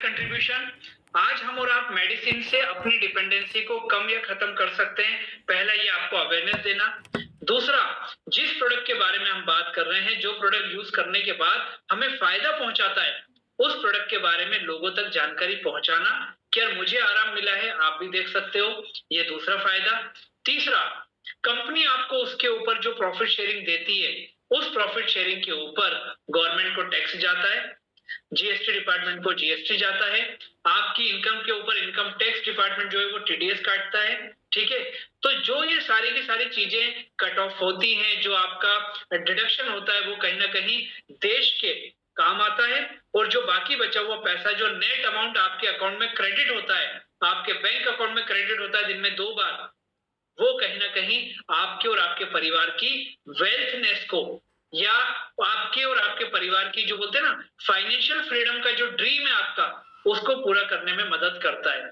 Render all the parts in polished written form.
Contribution. आज हम और आप मेडिसिन से अपनी डिपेंडेंसी को कम या खत्म कर सकते हैं। पहला ये आपको अवेयरनेस देना। दूसरा, जिस प्रोडक्ट के बारे में हम बात कर रहे हैं, जो प्रोडक्ट यूज करने के बाद हमें फायदा पहुंचाता है, उस प्रोडक्ट के बारे में लोगों तक जानकारी पहुंचाना कि यार मुझे आराम मिला है, आप भी देख सकते हो, ये दूसरा फायदा। तीसरा, कंपनी आपको उसके ऊपर जो प्रॉफिट शेयरिंग देती है, उस प्रॉफिट शेयरिंग के ऊपर गवर्नमेंट को टैक्स जाता है, जीएसटी डिपार्टमेंट को जीएसटी जाता है, आपकी इनकम के ऊपर इनकम टैक्स डिपार्टमेंट जो है वो टीडीएस काटता है। ठीक है, तो जो ये सारी की सारी चीजें कट ऑफ होती हैं, जो आपका डिडक्शन होता है, वो कहीं ना कहीं देश के काम आता है। और जो बाकी बचा हुआ पैसा, जो नेट अमाउंट आपके अकाउंट में क्रेडिट होता है, आपके बैंक अकाउंट में क्रेडिट होता है दिन में 2 बार, वो कहीं ना कहीं आपके और आपके परिवार की वेल्थनेस को, या आपके और आपके परिवार की जो बोलते हैं ना फाइनेंशियल फ्रीडम का जो ड्रीम है आपका, उसको पूरा करने में मदद करता है।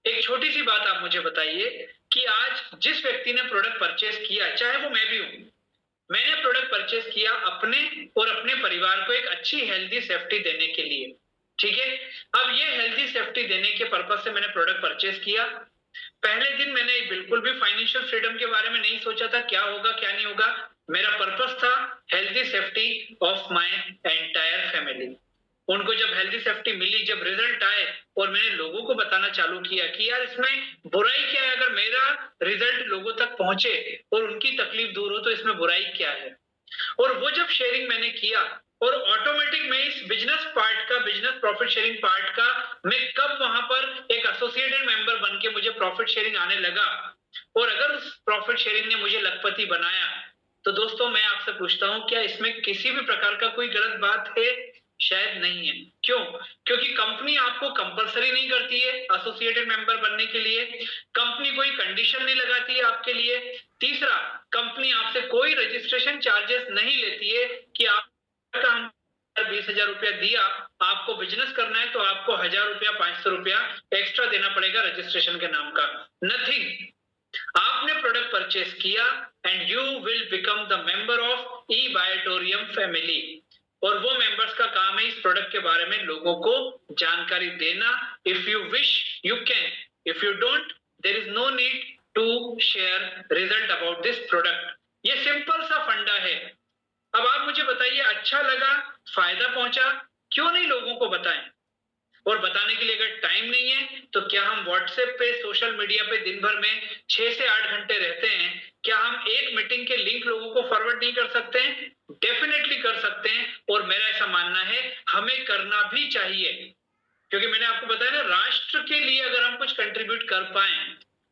एक छोटी सी बात आप मुझे बताइए कि आज जिस व्यक्ति ने प्रोडक्ट परचेस किया, चाहे वो मैं भी हूं, मैंने प्रोडक्ट परचेस किया अपने और अपने परिवार को एक अच्छी हेल्दी सेफ्टी देने के लिए। ठीक है, अब ये हेल्दी सेफ्टी देने के पर्पज से मैंने प्रोडक्ट परचेस किया। पहले दिन मैंने बिल्कुल भी फाइनेंशियल फ्रीडम के बारे में नहीं सोचा था, क्या होगा क्या नहीं होगा। मेरा पर्पस था healthy safety of my entire family. उनको जब हेल्दी सेफ्टी मिली, जब रिजल्ट आए, और मैंने लोगों को बताना चालू किया कि यार इसमें बुराई क्या है, अगर मेरा रिजल्ट लोगों तक पहुंचे और उनकी तकलीफ दूर हो तो इसमें बुराई क्या है। और वो जब शेयरिंग मैंने किया, और ऑटोमेटिक मैं इस बिजनेस पार्ट का, बिजनेस प्रॉफिट शेयरिंग पार्ट का, मैं कब वहां पर एक एसोसिएटेड मेंबर बन के मुझे प्रॉफिट शेयरिंग आने लगा, और अगर उस प्रॉफिट शेयरिंग ने मुझे लखपति बनाया, तो दोस्तों मैं आपसे पूछता हूं, क्या इसमें किसी भी प्रकार का कोई गलत बात है? शायद नहीं है। क्यों? क्योंकि कंपनी आपको कंपलसरी नहीं करती है एसोसिएटेड मेंबर बनने के लिए, कंपनी कोई कंडीशन नहीं लगाती है आपके लिए। तीसरा, कंपनी आपसे कोई रजिस्ट्रेशन चार्जेस नहीं लेती है कि आप 20,000 रुपया दिया, आपको बिजनेस करना है तो आपको 1,000 रुपया 500 रुपया एक्स्ट्रा देना पड़ेगा रजिस्ट्रेशन के नाम का। नथिंग। आपने प्रोडक्ट परचेस किया and you will become the member of E Biotorium family. और वो मेंबर्स का काम है इस प्रोडक्ट के बारे में लोगों को जानकारी देना। If you wish you can, if you don't there is no need to share result about this product. ये सिंपल सा फंडा है। अब आप मुझे बताइए, अच्छा लगा, फायदा पहुंचा, क्यों नहीं लोगों को बताएं? और बताने के लिए अगर टाइम नहीं है, तो क्या हम व्हाट्सएप पे, सोशल मीडिया पे दिन भर में 6 से 8 घंटे रहते हैं, क्या हम एक मीटिंग के लिंक लोगों को फॉरवर्ड नहीं कर सकते हैं? डेफिनेटली कर सकते हैं, और मेरा ऐसा मानना है हमें करना भी चाहिए। क्योंकि मैंने आपको बताया ना, राष्ट्र के लिए अगर हम कुछ कंट्रीब्यूट कर पाए,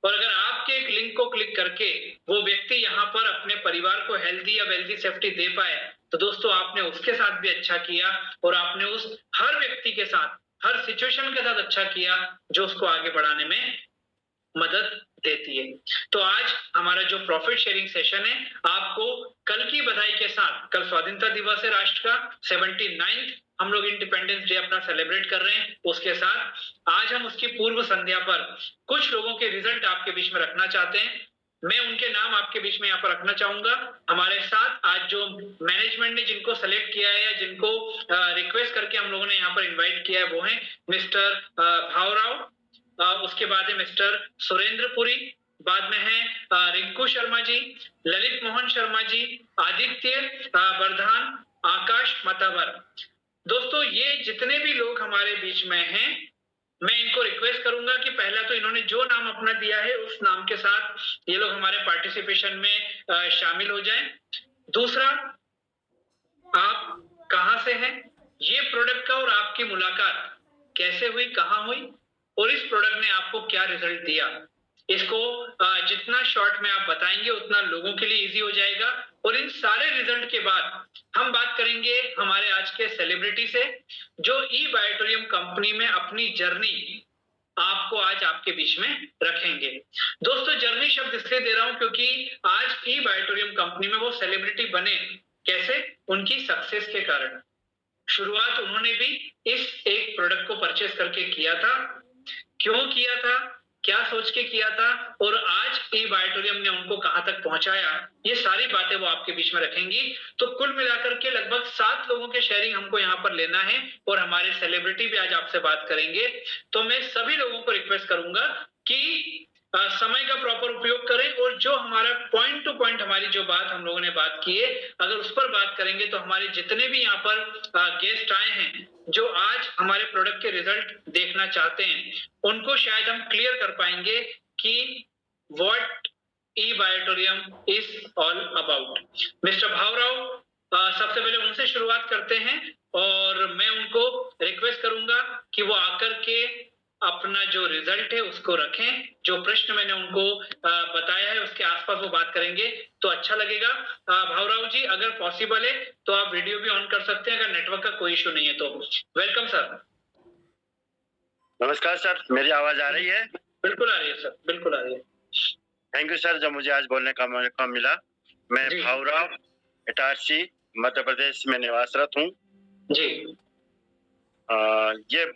और अगर आपके एक लिंक को क्लिक करके वो व्यक्ति यहाँ पर अपने परिवार को हेल्दी या वेल्दी सेफ्टी दे पाए, तो दोस्तों आपने उसके साथ भी अच्छा किया, और आपने उस हर व्यक्ति के साथ, हर सिचुएशन के साथ अच्छा किया जो उसको आगे बढ़ाने में मदद देती है। तो आज हमारा जो प्रॉफिट शेयरिंग सेशन है, आपको कल की बधाई के साथ, कल स्वाधीनता दिवस है राष्ट्र का, 79th हम लोग इंडिपेंडेंस डे अपना सेलिब्रेट कर रहे हैं, उसके साथ आज हम उसकी पूर्व संध्या पर कुछ लोगों के रिजल्ट आपके बीच में रखना चाहते हैं। मैं उनके नाम आपके बीच में यहाँ पर रखना चाहूंगा। हमारे साथ आज जो मैनेजमेंट ने जिनको सेलेक्ट किया है, या जिनको रिक्वेस्ट करके हम लोगों ने यहाँ पर इन्वाइट किया है, वो है मिस्टर भावराव, उसके बाद है मिस्टर सुरेंद्रपुरी, बाद में है रिंकू शर्मा जी, ललित मोहन शर्मा जी, आदित्य वर्धान, आकाश मतावर। दोस्तों ये जितने भी लोग हमारे बीच में हैं, मैं इनको रिक्वेस्ट करूंगा कि पहला तो इन्होंने जो नाम अपना दिया है उस नाम के साथ ये लोग हमारे पार्टिसिपेशन में शामिल हो जाएं। दूसरा, आप कहां से हैं, ये प्रोडक्ट का और आपकी मुलाकात कैसे हुई, कहां हुई, और इस प्रोडक्ट ने आपको क्या रिजल्ट दिया, इसको जितना शॉर्ट में आप बताएंगे उतना लोगों के लिए इजी हो जाएगा। और इन सारे रिजल्ट के बाद हम बात करेंगे हमारे आज के सेलिब्रिटी से, जो ई बायोटोरियम कंपनी में अपनी जर्नी आपको आज आपके बीच में रखेंगे। दोस्तों जर्नी शब्द इसलिए दे रहा हूं क्योंकि आज ई बायोटोरियम कंपनी में वो सेलिब्रिटी बने कैसे, उनकी सक्सेस के कारण। शुरुआत उन्होंने भी इस एक प्रोडक्ट को परचेस करके किया था। क्यों किया था? क्या सोच के किया था और आज ई बायोटोरियम ने उनको कहाँ तक पहुँचाया, ये सारी बातें वो आपके बीच में रखेंगी। तो कुल मिलाकर के लगभग 7 लोगों के शेयरिंग हमको यहाँ पर लेना है और हमारे सेलिब्रिटी भी आज आपसे बात करेंगे। तो मैं सभी लोगों को रिक्वेस्ट करूँगा कि समय का प्रॉपर उपयोग करें और जो हमारा पॉइंट टू पॉइंट हमारी जो बात हम लोगों ने बात की है, अगर उस पर बात करेंगे तो हमारे जितने भी यहाँ पर गेस्ट आए हैं, जो आज हमारे प्रोडक्ट के रिजल्ट देखना चाहते हैं, उनको शायद हम क्लियर कर पाएंगे कि what E Biotorium is all about. Mister Bhavrao, सबसे पहले उनसे शुरुआत करते हैं और मैं उनको रिक्वेस्ट करूंगा कि वो आकर के अपना जो रिजल्ट है उसको रखें। जो प्रश्न मैंने उनको बताया है उसके आसपास वो बात करेंगे तो अच्छा लगेगा। भावराव जी, अगर पॉसिबल है तो आप वीडियो भी ऑन कर सकते हैं, अगर नेटवर्क का कोई इशू नहीं है तो। Welcome sir. नमस्कार सर, मेरी आवाज आ रही है? बिल्कुल आ रही है सर, बिल्कुल आ रही है। थैंक यू सर, जो मुझे आज बोलने का मौका मिला। मैं जी। भावराव, इटारसी, मध्य प्रदेश में निवासरत हूँ। जी। ये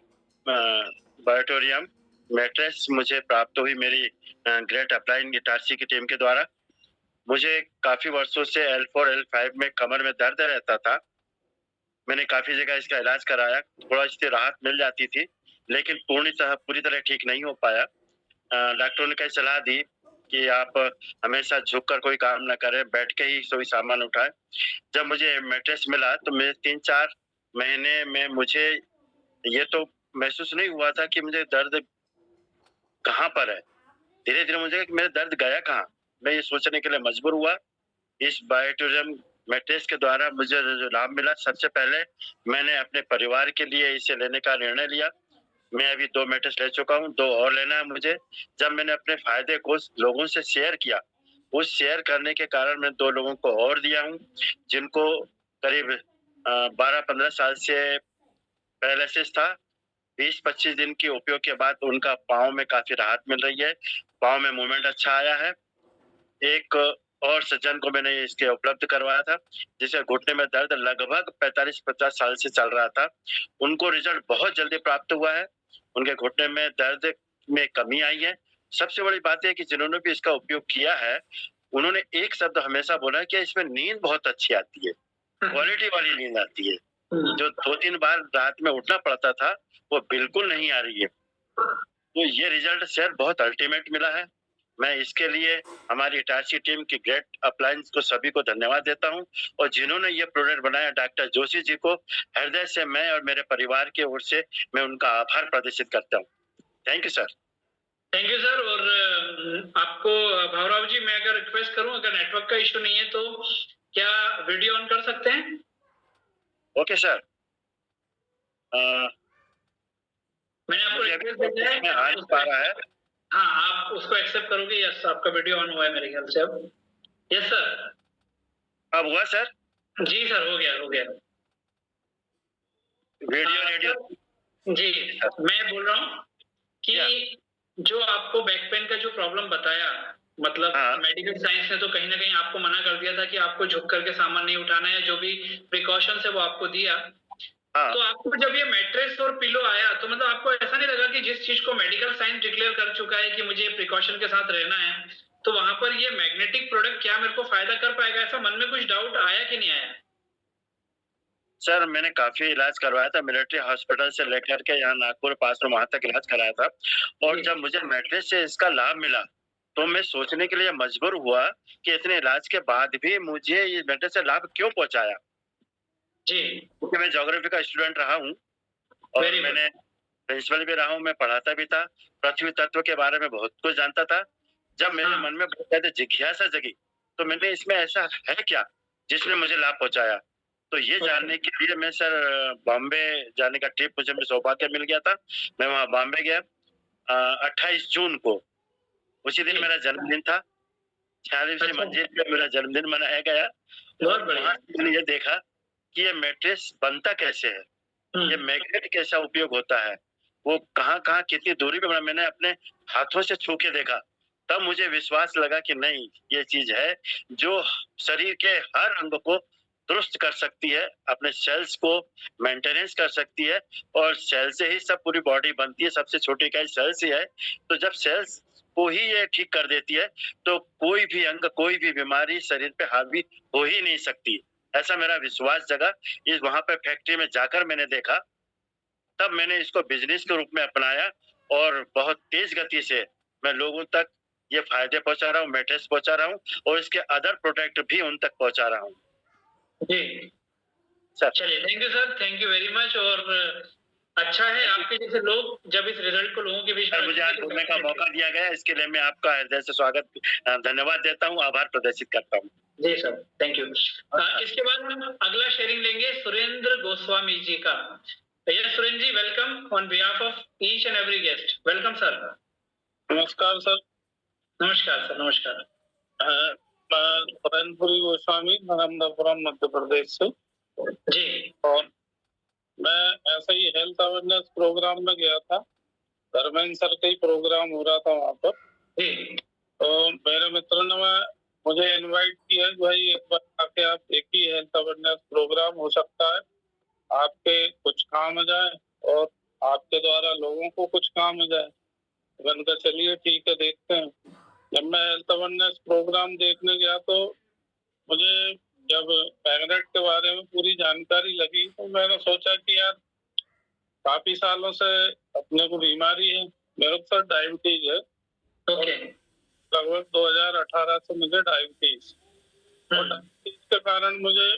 बायोटोरियम मैट्रेस मुझे प्राप्त हुई मेरी ग्रेट अपलाइन इटारसी की टीम के द्वारा। मुझे काफी वर्षों से L4 L5 में कमर में दर्द रहता था। मैंने काफी जगह इसका इलाज कराया, थोड़ा इससे राहत मिल जाती थी, लेकिन पूरी तरह ठीक नहीं हो पाया। डॉक्टरों ने कई सलाह दी कि आप हमेशा झुककर कोई काम ना करें, बैठ के ही कोई सामान उठाएं। जब मुझे मैट्रेस मिला तो मेरे 3-4 महीने में मुझे ये तो महसूस नहीं हुआ था कि मुझे दर्द कहाँ पर है। धीरे-धीरे मुझे कि मेरा दर्द गया कहाँ? मैं ये सोचने के लिए मजबूर हुआ। इस बायोटोरियम मैट्रेस के द्वारा मुझे जो लाभ मिला, सबसे पहले मैंने अपने परिवार के लिए इसे लेने का निर्णय लिया। मैं अभी 2 मैट्रेस ले चुका हूँ, 2 और लेना है मुझे। जब मैंने अपने फ़ायदे को लोगों से शेयर किया, उस शेयर करने के कारण मैं 2 लोगों को और दिया हूँ, जिनको करीब 12-15 साल से पैरालिसिस था। 20-25 दिन के उपयोग के बाद उनका पाँव में काफ़ी राहत मिल रही है, पाँव में मूवमेंट अच्छा आया है। एक और सज्जन को मैंने इसके उपलब्ध करवाया था, जिसे घुटने में दर्द लगभग 45-50 साल से चल रहा था। उनको रिज़ल्ट बहुत जल्दी प्राप्त हुआ है, उनके घुटने में दर्द में कमी आई है। सबसे बड़ी बात ये है कि जिन्होंने भी इसका उपयोग किया है, उन्होंने एक शब्द हमेशा बोला है कि इसमें नींद बहुत अच्छी आती है, क्वालिटी वाली नींद आती है। जो 2-3 बार रात में उठना पड़ता था, वो बिल्कुल नहीं आ रही है। तो ये रिज़ल्ट सर बहुत अल्टीमेट मिला है। मैं इसके लिए हमारी इटारसी टीम की ग्रेट अप्लायंस को सभी को धन्यवाद देता हूँ और जिन्होंने ये प्रोडक्ट बनाया डॉक्टर जोशी जी को हृदय से मैं और मेरे परिवार की ओर से मैं उनका आभार प्रदर्शित करता हूँ। Thank you sir. Thank you sir. और आपको भावराव जी, मैं अगर रिक्वेस्ट करूं, अगर नेटवर्क का इशू नहीं है तो क्या वीडियो ऑन कर सकते हैं? Okay sir. मैंने आपको रिक्वेस्ट भेजा है, आ नहीं पा रहा है। हाँ, आप उसको एक्सेप्ट करोगे? यस, आपका वीडियो ऑन हुआ है मेरे ख्याल से अब। Yes sir. अब हुआ सर? जी सर, हो गया, हो गया। वीडियो रेडियो जी, मैं बोल रहा हूँ कि जो आपको बैक पेन का जो प्रॉब्लम बताया, मतलब मेडिकल साइंस ने तो कहीं ना कहीं आपको मना कर दिया था कि आपको झुक करके सामान नहीं उठाना है, जो भी प्रिकॉशंस है वो आपको दिया। तो आपको जब ये मैट्रेस और पिलो आया तो मतलब आपको ऐसा नहीं लगा कि जिस चीज को मेडिकल साइंस डिक्लेयर कर चुका है कि मुझे प्रिकॉशन के साथ रहना है, तो वहां पर ये मैग्नेटिक प्रोडक्ट क्या मेरे को फायदा कर पाएगा? ऐसा मन में कुछ डाउट आया कि नहीं आया? सर, मैंने काफ़ी इलाज करवाया था, मिलिट्री हॉस्पिटल से लेकर के यहाँ नागपुर पास में वहाँ तक इलाज कराया था और जब मुझे मैट्रेस से इसका लाभ मिला, तो मैं सोचने के लिए मजबूर हुआ कि इतने इलाज के बाद भी मुझे ये मैट्रेस से लाभ क्यों पहुँचाया? जी। क्योंकि मैं ज्योग्राफी का स्टूडेंट रहा हूँ और मैंने प्रिंसिपल भी रहा हूँ, मैं पढ़ाता भी था, पृथ्वी तत्व के बारे में बहुत कुछ जानता था। जब मेरे मन में बहुत ज़्यादा जिज्ञासा जगी, तो मैंने इसमें ऐसा है क्या, जिसने मुझे लाभ पहुँचाया? तो ये जानने के लिए मैं सर बॉम्बे जाने का ट्रिप मुझे सौभाग्य मिल गया था। मैं वहाँ बॉम्बे गया 28 जून को, उसी दिन मेरा जन्मदिन था। 46वीं मंजिल पे मेरा जन्मदिन मनाया गया। बहुत बढ़िया। मैंने ये देखा कि ये मैट्रेस बनता कैसे है, ये मैग्नेट कैसा उपयोग होता है, वो कहाँ-कहाँ कितनी दूरी पे बना, मैंने अपने हाथों से छू के देखा। तब मुझे विश्वास लगा कि नहीं, ये चीज़ है जो शरीर के हर अंग को दुरुस्त कर सकती है, अपने सेल्स को मेंटेनेंस कर सकती है और सेल से ही सब पूरी बॉडी बनती है, सबसे छोटी इकाई सेल्स ही है। तो जब सेल्स को ही ये ठीक कर देती है, तो कोई भी अंग, कोई भी बीमारी शरीर पे हावी हो ही नहीं सकती। ऐसा मेरा विश्वास जगा। इस वहाँ पे फैक्ट्री में जाकर मैंने देखा, तब मैंने इसको बिज़नेस के रूप में अपनाया और बहुत तेज़ गति से मैं लोगों तक ये फ़ायदे पहुँचा रहा हूँ, मैट्रेस पहुँचा रहा हूँ और इसके अदर प्रोडक्ट भी उन तक पहुँचा रहा हूँ। जी। सर, चलिए, thank you sir, thank you very much. और अच्छा है आपके जैसे लोग जब इस रिजल्ट को लोगों के बीच में सर मुझे आज रखेंगे तो बोलने का डेफिनेटली। मौका दिया गया, इसके लिए मैं आपका हृदय से धन्यवाद देता हूँ, आभार प्रदर्शित करता हूँ। जी सर, थैंक यू। इसके बाद हम अगला शेयरिंग लेंगे सुरेंद्र गोस्वामी जी का। Yes Surendra ji, welcome on behalf of each and every guest. Welcome sir. नमस्कार सर। नमस्कार सर, नमस्कार। मैं सुरेंद्र गोस्वामी, नर्मदापुरम, मध्य प्रदेश से। जी। और मैं ऐसे ही हेल्थ अवेयरनेस प्रोग्राम में गया था। धर्मेंद्र सर का ही प्रोग्राम हो रहा था वहाँ पर। जी। तो मेरे मित्र ने मुझे इनवाइट किया कि भाई एक बार आके आप देखिए, हेल्थ अवेयरनेस प्रोग्राम हो सकता है आपके कुछ काम आ जाए और आपके द्वारा लोगों को कुछ काम आ जाए। मैंने कहा चलिए ठीक है, देखते हैं। जब मैं हेल्थ अवेयरनेस प्रोग्राम देखने गया तो मुझे जब पैगनेट के बारे में पूरी जानकारी लगी तो मैंने सोचा कि यार काफी सालों से अपने को बीमारी है, मेरे को सर डायबिटीज है। ओके। लगभग 2018 से मुझे डायबिटीज, और डायबिटीज के कारण मुझे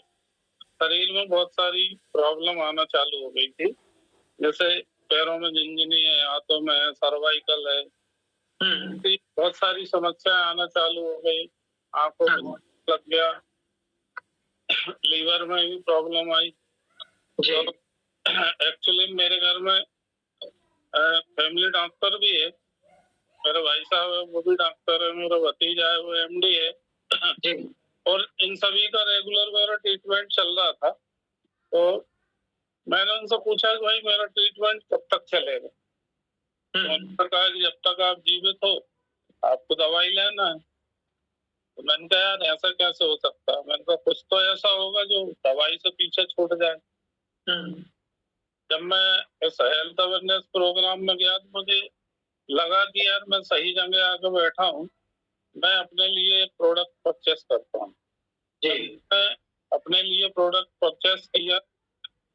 शरीर में बहुत सारी प्रॉब्लम आना चालू हो गई थी। जैसे पैरों में झिनझिनी है, हाथों में है, सर्वाइकल है, बहुत सारी समस्याएं आना चालू हो गई। आंखों में लग गया, लीवर में भी प्रॉब्लम आई। जी। तो एक्चुअली मेरे घर में फैमिली डॉक्टर भी है, मेरे भाई साहब है वो भी डॉक्टर है, मेरा भतीजा है वो एमडी है। जी। और इन सभी का रेगुलर मेरा ट्रीटमेंट चल रहा था। तो मैंने उनसे पूछा कि भाई मेरा ट्रीटमेंट कब तक चलेगा। तो उन्होंने कहा कि जब तक आप जीवित हो आपको दवाई लेना है। तो मैंने कहा यार ऐसा कैसे हो सकता है, मैंने कहा कुछ तो ऐसा होगा जो दवाई से पीछे छूट जाए। जब मैं इस हेल्थ अवेयरनेस प्रोग्राम में गया तो मुझे लगा कि यार मैं सही जगह आकर बैठा हूँ, मैं अपने लिए एक प्रोडक्ट परचेस करता हूँ। मैं अपने लिए प्रोडक्ट परचेस किया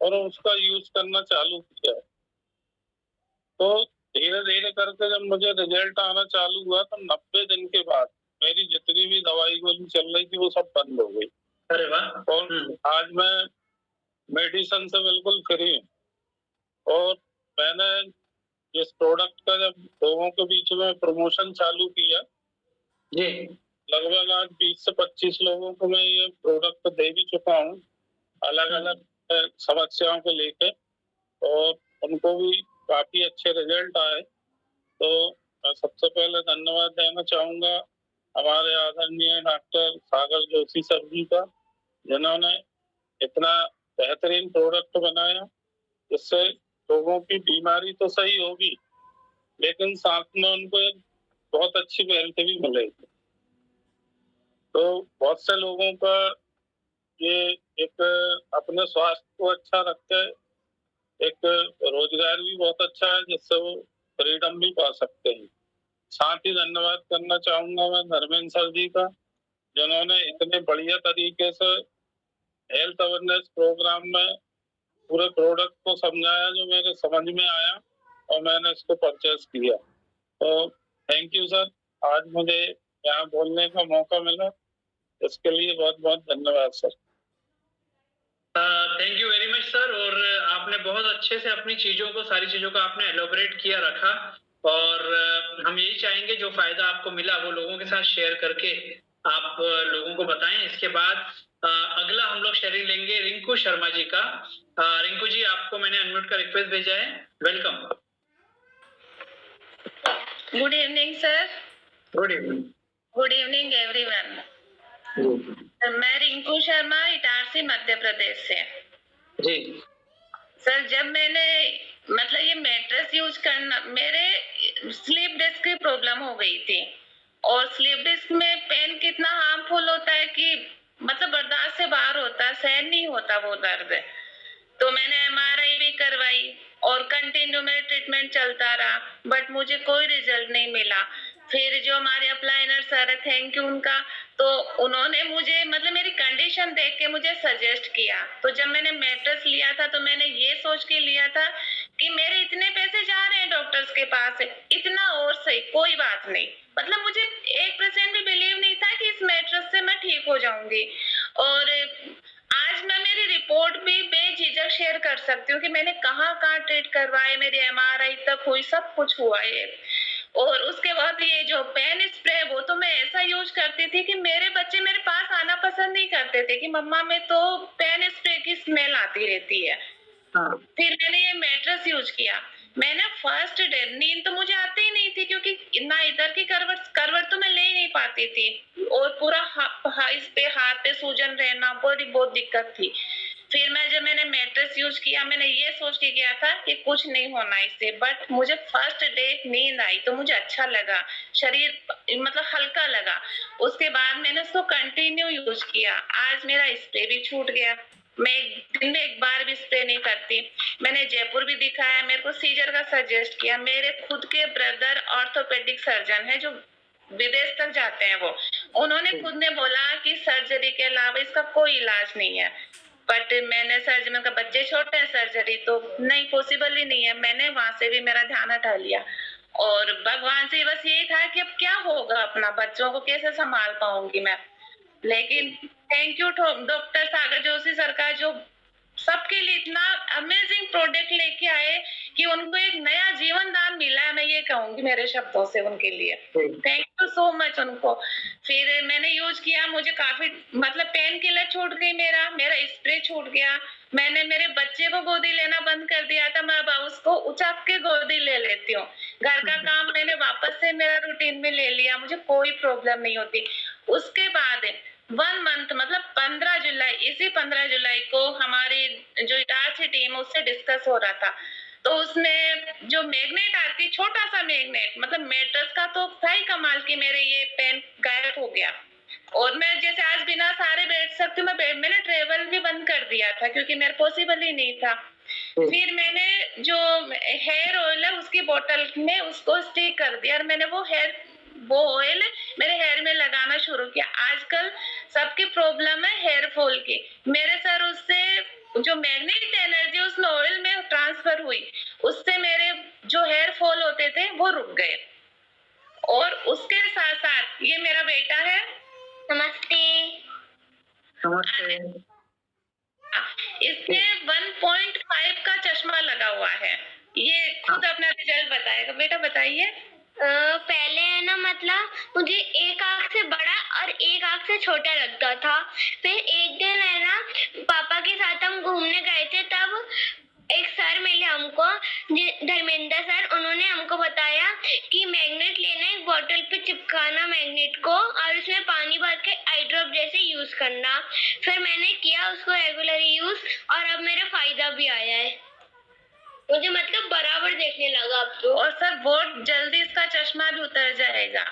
और उसका यूज करना चालू किया। तो धीरे धीरे करके जब मुझे रिजल्ट आना चालू हुआ तो 90 दिन के बाद मेरी जितनी भी दवाई गोली चल रही थी वो सब बंद हो गई। अरे वाह। और आज मैं मेडिसिन से बिल्कुल फ्री हूँ। और मैंने इस प्रोडक्ट का जब लोगों के बीच में प्रमोशन चालू किया, जी। लगभग आज 20 से 25 लोगों को मैं ये प्रोडक्ट दे भी चुका हूँ, अलग अलग समस्याओं को लेकर, और उनको भी काफी अच्छे रिजल्ट आए। तो मैं सबसे पहले धन्यवाद देना चाहूंगा हमारे आदरणीय डॉक्टर सागर जोशी सर जी का, जिन्होंने इतना बेहतरीन प्रोडक्ट बनाया जिससे लोगों की बीमारी तो सही होगी लेकिन साथ में उनको एक बहुत अच्छी हेल्थ भी मिलेगी। तो बहुत से लोगों का ये एक अपने स्वास्थ्य को अच्छा रख के एक रोजगार भी बहुत अच्छा है जिससे वो फ्रीडम भी पा सकते हैं। साथ ही धन्यवाद करना चाहूंगा मैं धर्मेंद्र सर जी का, जिन्होंने इतने बढ़िया तरीके से हेल्थ अवेयरनेस प्रोग्राम में पूरे प्रोडक्ट को समझाया जो मेरे समझ में आया और मैंने इसको परचेस किया। तो थैंक यू सर, आज मुझे यहाँ बोलने का मौका मिला, इसके लिए बहुत बहुत धन्यवाद sir. Thank you very much sir. और आपने बहुत अच्छे से अपनी चीजों को, सारी चीजों को आपने एलोबरेट किया रखा, और हम यही चाहेंगे जो फायदा आपको मिला वो लोगों के साथ शेयर करके आप लोगों को बताएं। इसके बाद अगला हम लोग शेयरिंग लेंगे रिंकू शर्मा जी का। रिंकू जी, आपको मैंने अनम्यूट का रिक्वेस्ट भेजा है, welcome. Good evening sir. Good evening. Good evening everyone. मैं रिंकू शर्मा, इटारसी, मध्य प्रदेश से। जी सर, जब मैंने मतलब ये मैट्रेस यूज करना, मेरे स्लीप डिस्क की प्रॉब्लम हो गई थी, और स्लीप डिस्क में पेन कितना हार्मफुल होता है कि मतलब बर्दाश्त से बाहर होता है, सहन नहीं होता वो दर्द। तो मैंने एमआरआई भी करवाई और कंटिन्यू मेरा ट्रीटमेंट चलता रहा, बट मुझे कोई रिजल्ट नहीं मिला। फिर जो हमारे अप्लाइनर सर है, थैंक यू उनका, तो उन्होंने मुझे मतलब मेरी कंडीशन देख के मुझे सजेस्ट किया। तो जब मैंने मैट्रेस लिया था तो मैंने ये सोच के लिया था कि मेरे इतने पैसे जा रहे हैं डॉक्टर्स के पास, इतना और सही, कोई बात नहीं। मतलब मुझे 1% भी बिलीव नहीं था कि इस मैट्रेस से मैं ठीक हो जाऊंगी। और आज मैं मेरी रिपोर्ट भी बेझिझक शेयर कर सकती हूँ कि मैंने कहाँ-कहाँ ट्रीट करवाए, मेरी एमआरआई तक हुई, सब कुछ हुआ है। और उसके बाद ये जो पेन स्प्रे है वो तो मैं ऐसा यूज करती थी कि मेरे बच्चे मेरे पास आना पसंद नहीं करते थे कि मम्मा में तो पेन स्प्रे की स्मेल आती रहती है। हाँ। फिर मैंने ये मैट्रेस यूज किया। मैंने फर्स्ट डे नींद तो मुझे आती ही नहीं थी क्योंकि ना इधर की करवट करवट तो मैं ले ही नहीं पाती थी और पूरा इस पे हाथ पे सूजन रहना, बड़ी बहुत दिक्कत थी। फिर जब मैंने मैट्रेस यूज किया, मैंने ये सोच के किया था कि कुछ नहीं होना इससे, बट मुझे फर्स्ट डे नींद आई तो मुझे अच्छा लगा, शरीर मतलब हल्का लगा। उसके बाद मैंने उसको कंटिन्यू यूज किया। आज मेरा स्प्रे भी छूट गया, मैं दिन में एक बार भी स्प्रे नहीं करती। मैंने जयपुर भी दिखाया, मेरे को सीजर का सजेस्ट किया। मेरे खुद के ब्रदर ऑर्थोपेडिक सर्जन है जो विदेश तक जाते हैं, वो उन्होंने खुद ने बोला कि सर्जरी के अलावा इसका कोई इलाज नहीं है। बट मैंने सर्जन का, बच्चे छोटे हैं, सर्जरी तो नहीं पॉसिबल ही नहीं है। मैंने वहां से भी मेरा ध्यान हटा लिया और भगवान से बस यही था कि अब क्या होगा, अपना बच्चों को कैसे संभाल पाऊंगी मैं। लेकिन thank you doctor Sagar Joshi sir का, जो सबके लिए इतना अमेजिंग प्रोडक्ट लेके आए कि उनको एक नया जीवन दान मिला है, मैं ये कहूंगी मेरे शब्दों से उनके लिए। थैंक यू सो मच उनको। फिर मैंने यूज किया, मुझे काफी मतलब पेन किलर छूट गई, मेरा स्प्रे छूट गया। मैंने मेरे बच्चे को गोदी लेना बंद कर दिया था, मैं अब उसको उचक के गोदी ले लेती हूँ। घर का काम मैंने वापस से मेरा रूटीन में ले लिया, मुझे कोई प्रॉब्लम नहीं होती। उसके बाद 1 मंथ मतलब 15 जुलाई, इसी 15 जुलाई को हमारी जो इटारसी टीम उससे डिस्कस हो रहा था, तो उसमें जो मैग्नेट आती, छोटा सा मैग्नेट, मतलब मैट्रेस का तो था ही कमाल कि मेरे ये पेन गायब हो गया और मैं जैसे आज बिना सहारे बैठ सकती हूँ। मैंने ट्रेवल भी बंद कर दिया था क्योंकि मेरे पॉसिबल ही नहीं था। फिर मैंने जो हेयर ऑयल है उसकी बोतल में उसको स्टिक कर दिया और मैंने वो ऑयल मेरे हेयर में लगाना शुरू किया। आजकल सबकी प्रॉब्लम है हेयर फॉल की, मेरे सर उससे जो मैग्नेटिक एनर्जी उसमें ऑयल में ट्रांसफर हुई, उससे मेरे जो हेयर फॉल होते थे वो रुक गए। और उसके साथ साथ ये मेरा बेटा है, नमस्ते, नमस्ते। इसने 1.5 का चश्मा लगा हुआ है। ये खुद अपना रिजल्ट बताएगा। बेटा बताइए। पहले है ना, मतलब मुझे एक आँख से बड़ा और एक आँख से छोटा लगता था। फिर एक दिन है ना, पापा के साथ हम घूमने गए थे, तब एक सर मिले हमको, धर्मेंद्र सर। उन्होंने हमको बताया कि मैग्नेट लेना, एक बोतल पे चिपकाना मैग्नेट को और उसमें पानी भर के आई ड्रॉप जैसे यूज करना। फिर मैंने किया उसको रेगुलरली यूज और अब मेरा फायदा भी आया है, मुझे मतलब बराबर देखने लगा अब तो। और सर बहुत जल्दी इसका चश्मा भी उतर जाएगा।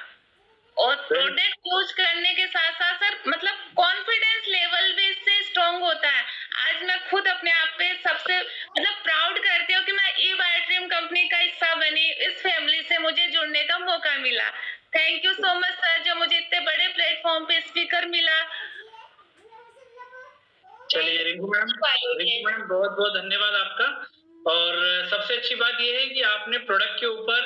और प्रोडक्ट यूज करने के साथ साथ सर मतलब कॉन्फिडेंस लेवल भी इससे स्ट्रॉन्ग होता है। आज मैं खुद अपने आप पे सबसे मतलब प्राउड करती हूँ कि मैं ई बायोट्रिम कंपनी का हिस्सा बनी, इस फैमिली से मुझे जुड़ने का मौका मिला। Thank you so much sir, जो मुझे इतने बड़े प्लेटफॉर्म पे स्पीकर मिला। चलिए रिंकू मैडम बहुत बहुत धन्यवाद आपका। और सबसे अच्छी बात यह है कि आपने प्रोडक्ट के ऊपर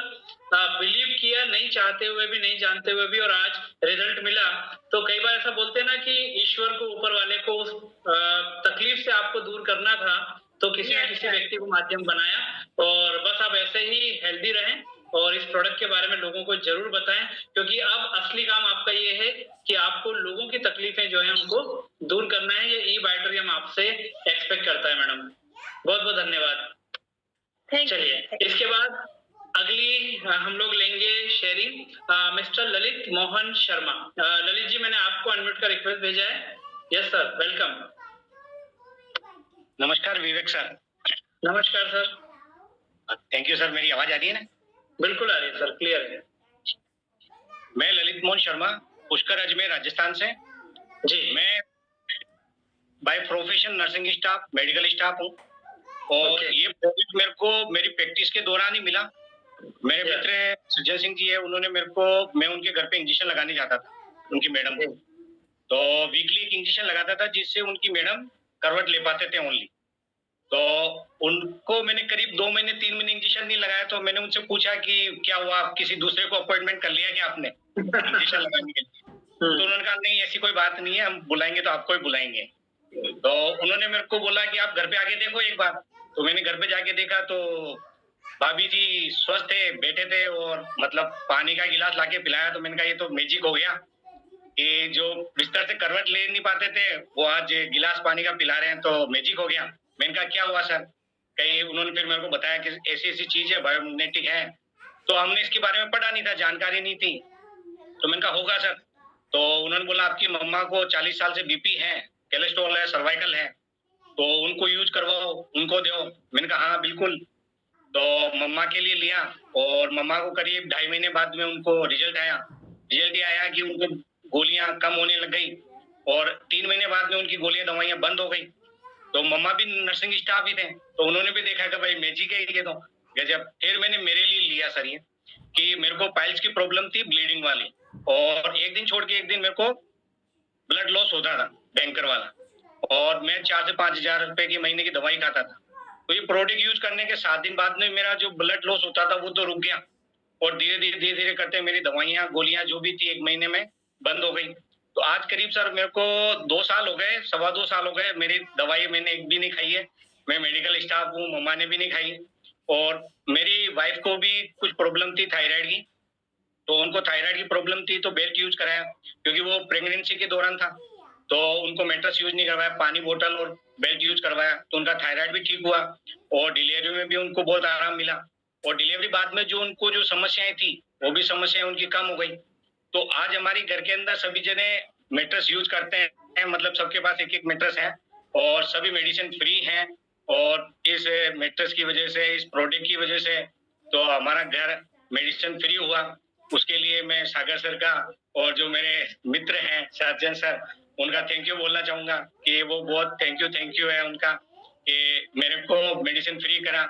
बिलीव किया, नहीं चाहते हुए भी, नहीं जानते हुए भी, और आज रिजल्ट मिला। तो कई बार ऐसा बोलते हैं ना कि ईश्वर को, ऊपर वाले को उस तकलीफ से आपको दूर करना था, तो किसी न किसी व्यक्ति को माध्यम बनाया। और बस आप ऐसे ही हेल्दी रहें और इस प्रोडक्ट के बारे में लोगों को जरूर बताएं, क्योंकि अब असली काम आपका ये है कि आपको लोगों की तकलीफें जो है उनको दूर करना है। ये ई बायोट्रियम आपसे एक्सपेक्ट करता है मैडम। बहुत बहुत धन्यवाद। चलिए इसके बाद अगली हम लोग लेंगे शेयरिंग मिस्टर ललित मोहन शर्मा। ललित जी, मैंने आपको अनम्यूट का रिक्वेस्ट भेजा है। Yes sir, welcome. नमस्कार विवेक सर। नमस्कार सर। Thank you sir. मेरी आवाज आ रही है ना? बिल्कुल आ रही है सर, क्लियर है। मैं ललित मोहन शर्मा, पुष्कर अजमेर, राजस्थान से। जी। मैं by profession nursing staff, medical staff हूँ और Okay. ये प्रोजेक्ट मेरे को मेरी प्रैक्टिस के दौरान ही मिला। मेरे Yeah. मित्र सज्जन सिंह जी है, उन्होंने मेरे को, मैं उनके घर पे इंजेक्शन लगाने जाता था उनकी मैडम को, तो वीकली एक इंजेक्शन लगाता था जिससे उनकी मैडम करवट ले पाते थे ओनली। तो उनको मैंने करीब 2 महीने 3 महीने इंजेक्शन नहीं लगाया, तो मैंने उनसे पूछा कि क्या हुआ, आप किसी दूसरे को अपॉइंटमेंट कर लिया क्या आपने इंजेक्शन लगाने के लिए? तो उन्होंने कहा नहीं ऐसी कोई बात नहीं है, हम बुलाएंगे तो आपको ही बुलाएंगे। तो उन्होंने मेरे को बोला कि आप घर पे आके देखो एक बार। तो मैंने घर पे जाके देखा तो भाभी जी स्वस्थ थे, बैठे थे और मतलब पानी का गिलास लाके पिलाया। तो मैंने कहा ये तो मैजिक हो गया कि जो बिस्तर से करवट ले नहीं पाते थे वो आज गिलास पानी का पिला रहे हैं, तो मैजिक हो गया। मैंने कहा क्या हुआ सर? कहीं उन्होंने फिर मेरे को बताया कि ऐसी ऐसी चीज है, बायोमैग्नेटिक है। तो हमने इसके बारे में पढ़ा नहीं था, जानकारी नहीं थी। तो मैंने कहा होगा सर। तो उन्होंने बोला आपकी मम्मा को 40 साल से बीपी है, कोलेस्ट्रॉल है, सर्वाइकल है, तो उनको यूज करवाओ, उनको दो। मैंने कहा हाँ बिल्कुल। तो मम्मा के लिए लिया और मम्मा को करीब 2.5 महीने बाद में उनको रिजल्ट आया। रिजल्ट ये आया कि उनको गोलियां कम होने लग गई और 3 महीने बाद में उनकी गोलियां दवाइयां बंद हो गई। तो मम्मा भी नर्सिंग स्टाफ ही थे, तो उन्होंने भी देखा कि भाई मैजिक है ये तो गजब। फिर मैंने मेरे लिए लिया सर ये कि मेरे को पाइल्स की प्रॉब्लम थी, ब्लीडिंग वाली, और एक दिन छोड़ के एक दिन मेरे को ब्लड लॉस होता था बैंकर वाला, और मैं 4 से 5 हजार रुपए की महीने की दवाई खाता था। तो ये प्रोडक्ट यूज करने के 7 दिन बाद में मेरा जो ब्लड लॉस होता था वो तो रुक गया और धीरे धीरे करते मेरी दवाइयां गोलियां जो भी थी 1 महीने में बंद हो गई। तो आज करीब सर मेरे को 2 साल हो गए, 2.25 साल हो गए, मेरी दवाई मैंने एक भी नहीं खाई है। मैं मेडिकल स्टाफ हूँ, मम्मा ने भी नहीं खाई। और मेरी वाइफ को भी कुछ प्रॉब्लम थी थायराइड की, तो उनको थायराइड की प्रॉब्लम थी तो बेल्ट यूज कराया क्योंकि वो प्रेगनेंसी के दौरान था। तो उनको मैट्रेस यूज नहीं करवाया, पानी बोतल और बेल्ट यूज करवाया, तो उनका थायराइड भी ठीक हुआ और डिलीवरी में भी उनको बहुत आराम मिला। और डिलीवरी बाद में जो उनको जो समस्याएं थी वो भी समस्याएं उनकी कम हो गई। तो आज हमारी घर के अंदर सभी जने मैट्रेस यूज करते हैं, मतलब सबके पास एक एक मैट्रेस है और सभी मेडिसिन फ्री हैं। और इस मैट्रेस की वजह से, इस प्रोडक्ट की वजह से तो हमारा घर मेडिसिन फ्री हुआ। उसके लिए मैं सागर सर का और जो मेरे मित्र हैं सज्जन सर, उनका थैंक यू बोलना चाहूंगा कि वो बहुत थैंक यू है उनका कि मेरे को मेडिसिन फ्री करा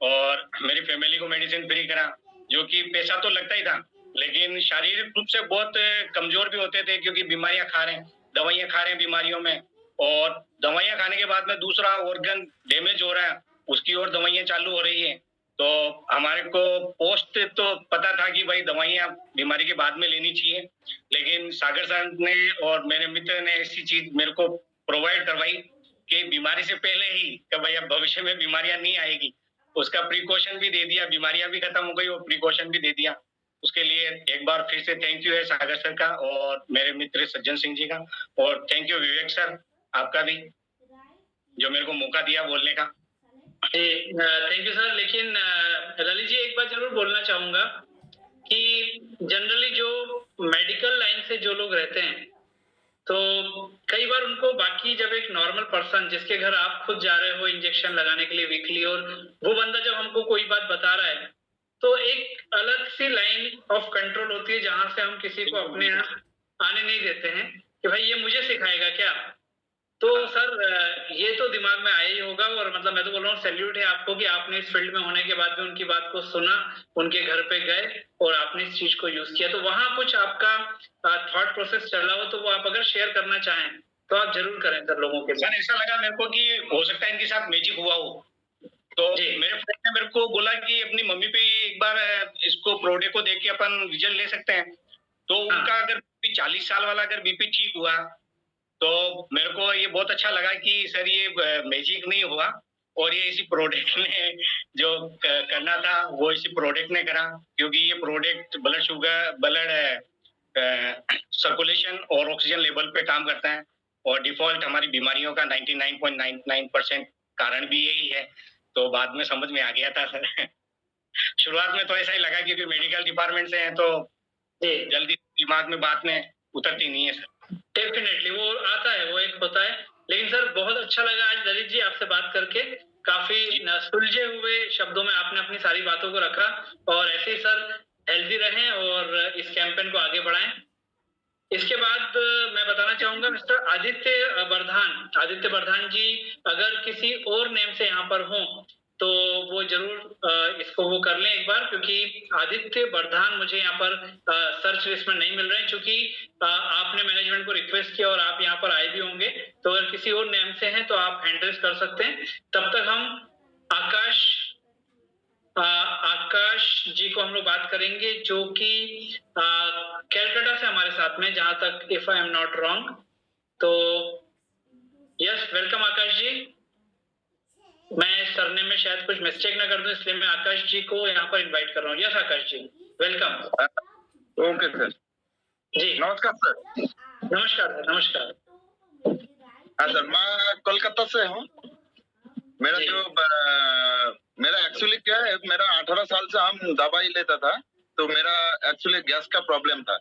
और मेरी फैमिली को मेडिसिन फ्री करा। जो कि पैसा तो लगता ही था लेकिन शारीरिक रूप से बहुत कमजोर भी होते थे क्योंकि बीमारियां खा रहे हैं, दवाइयां खा रहे हैं बीमारियों में, और दवाइयां खाने के बाद में दूसरा ऑर्गन डैमेज हो रहा है, उसकी और दवाइयां चालू हो रही है। तो हमारे को पोस्ट तो पता था कि भाई दवाइयां बीमारी के बाद में लेनी चाहिए, लेकिन सागर सर ने और मेरे मित्र ने ऐसी चीज मेरे को प्रोवाइड करवाई कि बीमारी से पहले ही कि भाई अब भविष्य में बीमारियां नहीं आएगी, उसका प्रिकॉशन भी दे दिया, बीमारियां भी खत्म हो गई और प्रिकॉशन भी दे दिया। उसके लिए एक बार फिर से थैंक यू है सागर सर का और मेरे मित्र सज्जन सिंह जी का, और थैंक यू विवेक सर आपका भी जो मेरे को मौका दिया बोलने का। Thank you sir. लेकिन ललित जी एक बात जरूर बोलना चाहूंगा कि जनरली जो मेडिकल लाइन से जो लोग रहते हैं तो कई बार उनको बाकी जब एक नॉर्मल पर्सन जिसके घर आप खुद जा रहे हो इंजेक्शन लगाने के लिए वीकली, और वो बंदा जब हमको कोई बात बता रहा है तो एक अलग सी लाइन ऑफ कंट्रोल होती है जहां से हम किसी को अपने यहाँ आने नहीं देते हैं कि भाई ये मुझे सिखाएगा क्या। तो सर ये तो दिमाग में आया ही होगा, और मतलब मैं तो बोल रहा हूँ सैल्यूट है आपको कि आपने इस फील्ड में होने के बाद भी उनकी बात को सुना, उनके घर पे गए और आपने इस चीज को यूज किया। तो वहां कुछ आपका थॉट प्रोसेस चला हो तो वो आप अगर शेयर करना चाहें तो आप जरूर करें सर लोगों के सर ऐसा लगा मेरे को कि हो सकता है इनके साथ मैजिक हुआ हो, तो मेरे फ्रेंड ने मेरे को बोला कि अपनी मम्मी पे एक बार इसको प्रोडक्ट को देख के अपन रिजल्ट ले सकते हैं। तो उनका अगर 40 साल वाला अगर बीपी ठीक हुआ तो मेरे को ये बहुत अच्छा लगा कि सर ये मैजिक नहीं हुआ और ये इसी प्रोडक्ट ने जो करना था वो इसी प्रोडक्ट ने करा, क्योंकि ये product blood sugar, blood circulation और ऑक्सीजन लेवल पे काम करता है और डिफॉल्ट हमारी बीमारियों का 99.99% कारण भी यही है। तो बाद में समझ में आ गया था सर। शुरुआत में तो ऐसा ही लगा क्योंकि मेडिकल डिपार्टमेंट से हैं तो जल्दी दिमाग में बात में उतरती नहीं है सर। डेफिनेटली वो आता है, वो एक होता है। लेकिन सर बहुत अच्छा लगा आज ललित जी आपसे बात करके, काफी सुलझे हुए शब्दों में आपने अपनी सारी बातों को रखा, और ऐसे ही सर हेल्दी रहें और इस कैंपेन को आगे बढ़ाएं। इसके बाद मैं बताना चाहूंगा मिस्टर आदित्य बर्धान जी अगर किसी और नेम से यहाँ पर हों तो वो जरूर इसको वो कर लें एक बार, क्योंकि आदित्य बर्धान मुझे यहाँ पर सर्च लिस्ट में नहीं मिल रहे हैं, क्योंकि आपने मैनेजमेंट को रिक्वेस्ट किया और आप यहाँ पर आए भी होंगे। तो अगर किसी और नेम से हैं तो आप हैंड रेज कर सकते हैं। तब तक हम आकाश जी को हम लोग बात करेंगे, जो कि कैलकाटा से हमारे साथ में, जहां तक if I am not wrong. तो यस, वेलकम आकाश जी। मैं सरनेम में शायद कुछ मिस्टेक ना कर दूं, इसलिए मैं आकाश जी को यहाँ पर इनवाइट कर रहा हूँ। यस आकाश जी, वेलकम। ओके सर जी नमस्कार सर। नमस्कार सर, नमस्कार। हाँ सर, मैं कोलकाता से हूँ। मेरा जी। मेरा एक्चुअली क्या है, मेरा 18 साल से हम दवाई लेता था, तो मेरा एक्चुअली गैस का प्रॉब्लम था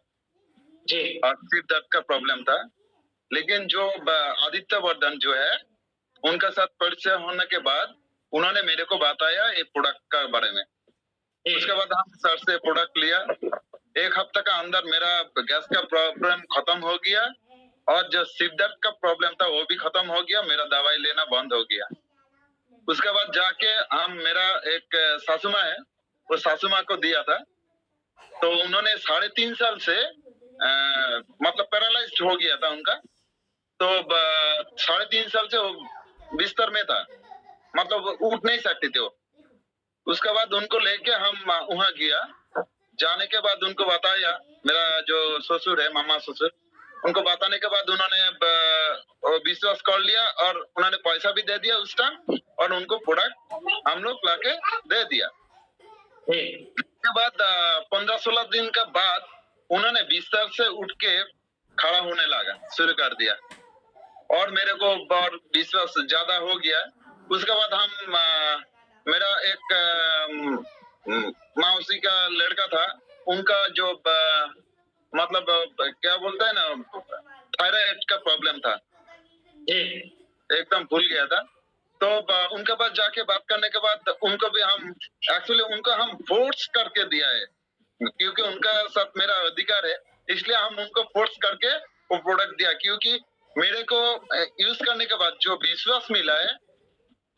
जी और सिर दर्द का प्रॉब्लम था। लेकिन जो आदित्य वर्धन जो है, उनका साथ परिचय होने के बाद उन्होंने मेरे को बताया ये प्रोडक्ट का बारे में। जी उसके बाद हम सर से प्रोडक्ट लिया। एक हफ्ते का अंदर मेरा गैस का प्रॉब्लम खत्म हो गया और जो सिर दर्द का प्रॉब्लम था वो भी खत्म हो गया। मेरा दवाई लेना बंद हो गया। उसके बाद जाके हम मेरा एक सासू माँ है, वो सासू माँ को दिया था, तो उन्होंने 3.5 साल से मतलब पैरालाइज्ड हो गया था उनका। तो 3.5 साल से वो बिस्तर में था, मतलब वो उठ नहीं सकते थे वो। उसके बाद उनको लेके हम वहां गया। जाने के बाद उनको बताया, मेरा जो ससुर है, मामा ससुर, उनको बताने के बाद उन्होंने विश्वास कर लिया और उन्होंने पैसा भी दे दिया उस टाइम, और उनको प्रोडक्ट हम लोग लाके दे दिया। जी उसके बाद 15-16 दिन के बाद उन्होंने बिस्तर से उठ के खड़ा होने लगा शुरू कर दिया और मेरे को और विश्वास ज्यादा हो गया। उसके बाद हम मेरा एक मौसी का लड़का था, उनका जो मतलब क्या बोलते हैं ना, थायराइड का प्रॉब्लम था, जी एकदम भूल गया था। तो उनके पास जाके बात करने के बाद उनको भी हम एक्चुअली उनको हम फोर्स करके दिया है, क्योंकि उनका साथ मेरा अधिकार है, इसलिए हम उनको फोर्स करके वो प्रोडक्ट दिया। क्योंकि मेरे को यूज करने के बाद जो विश्वास मिला है,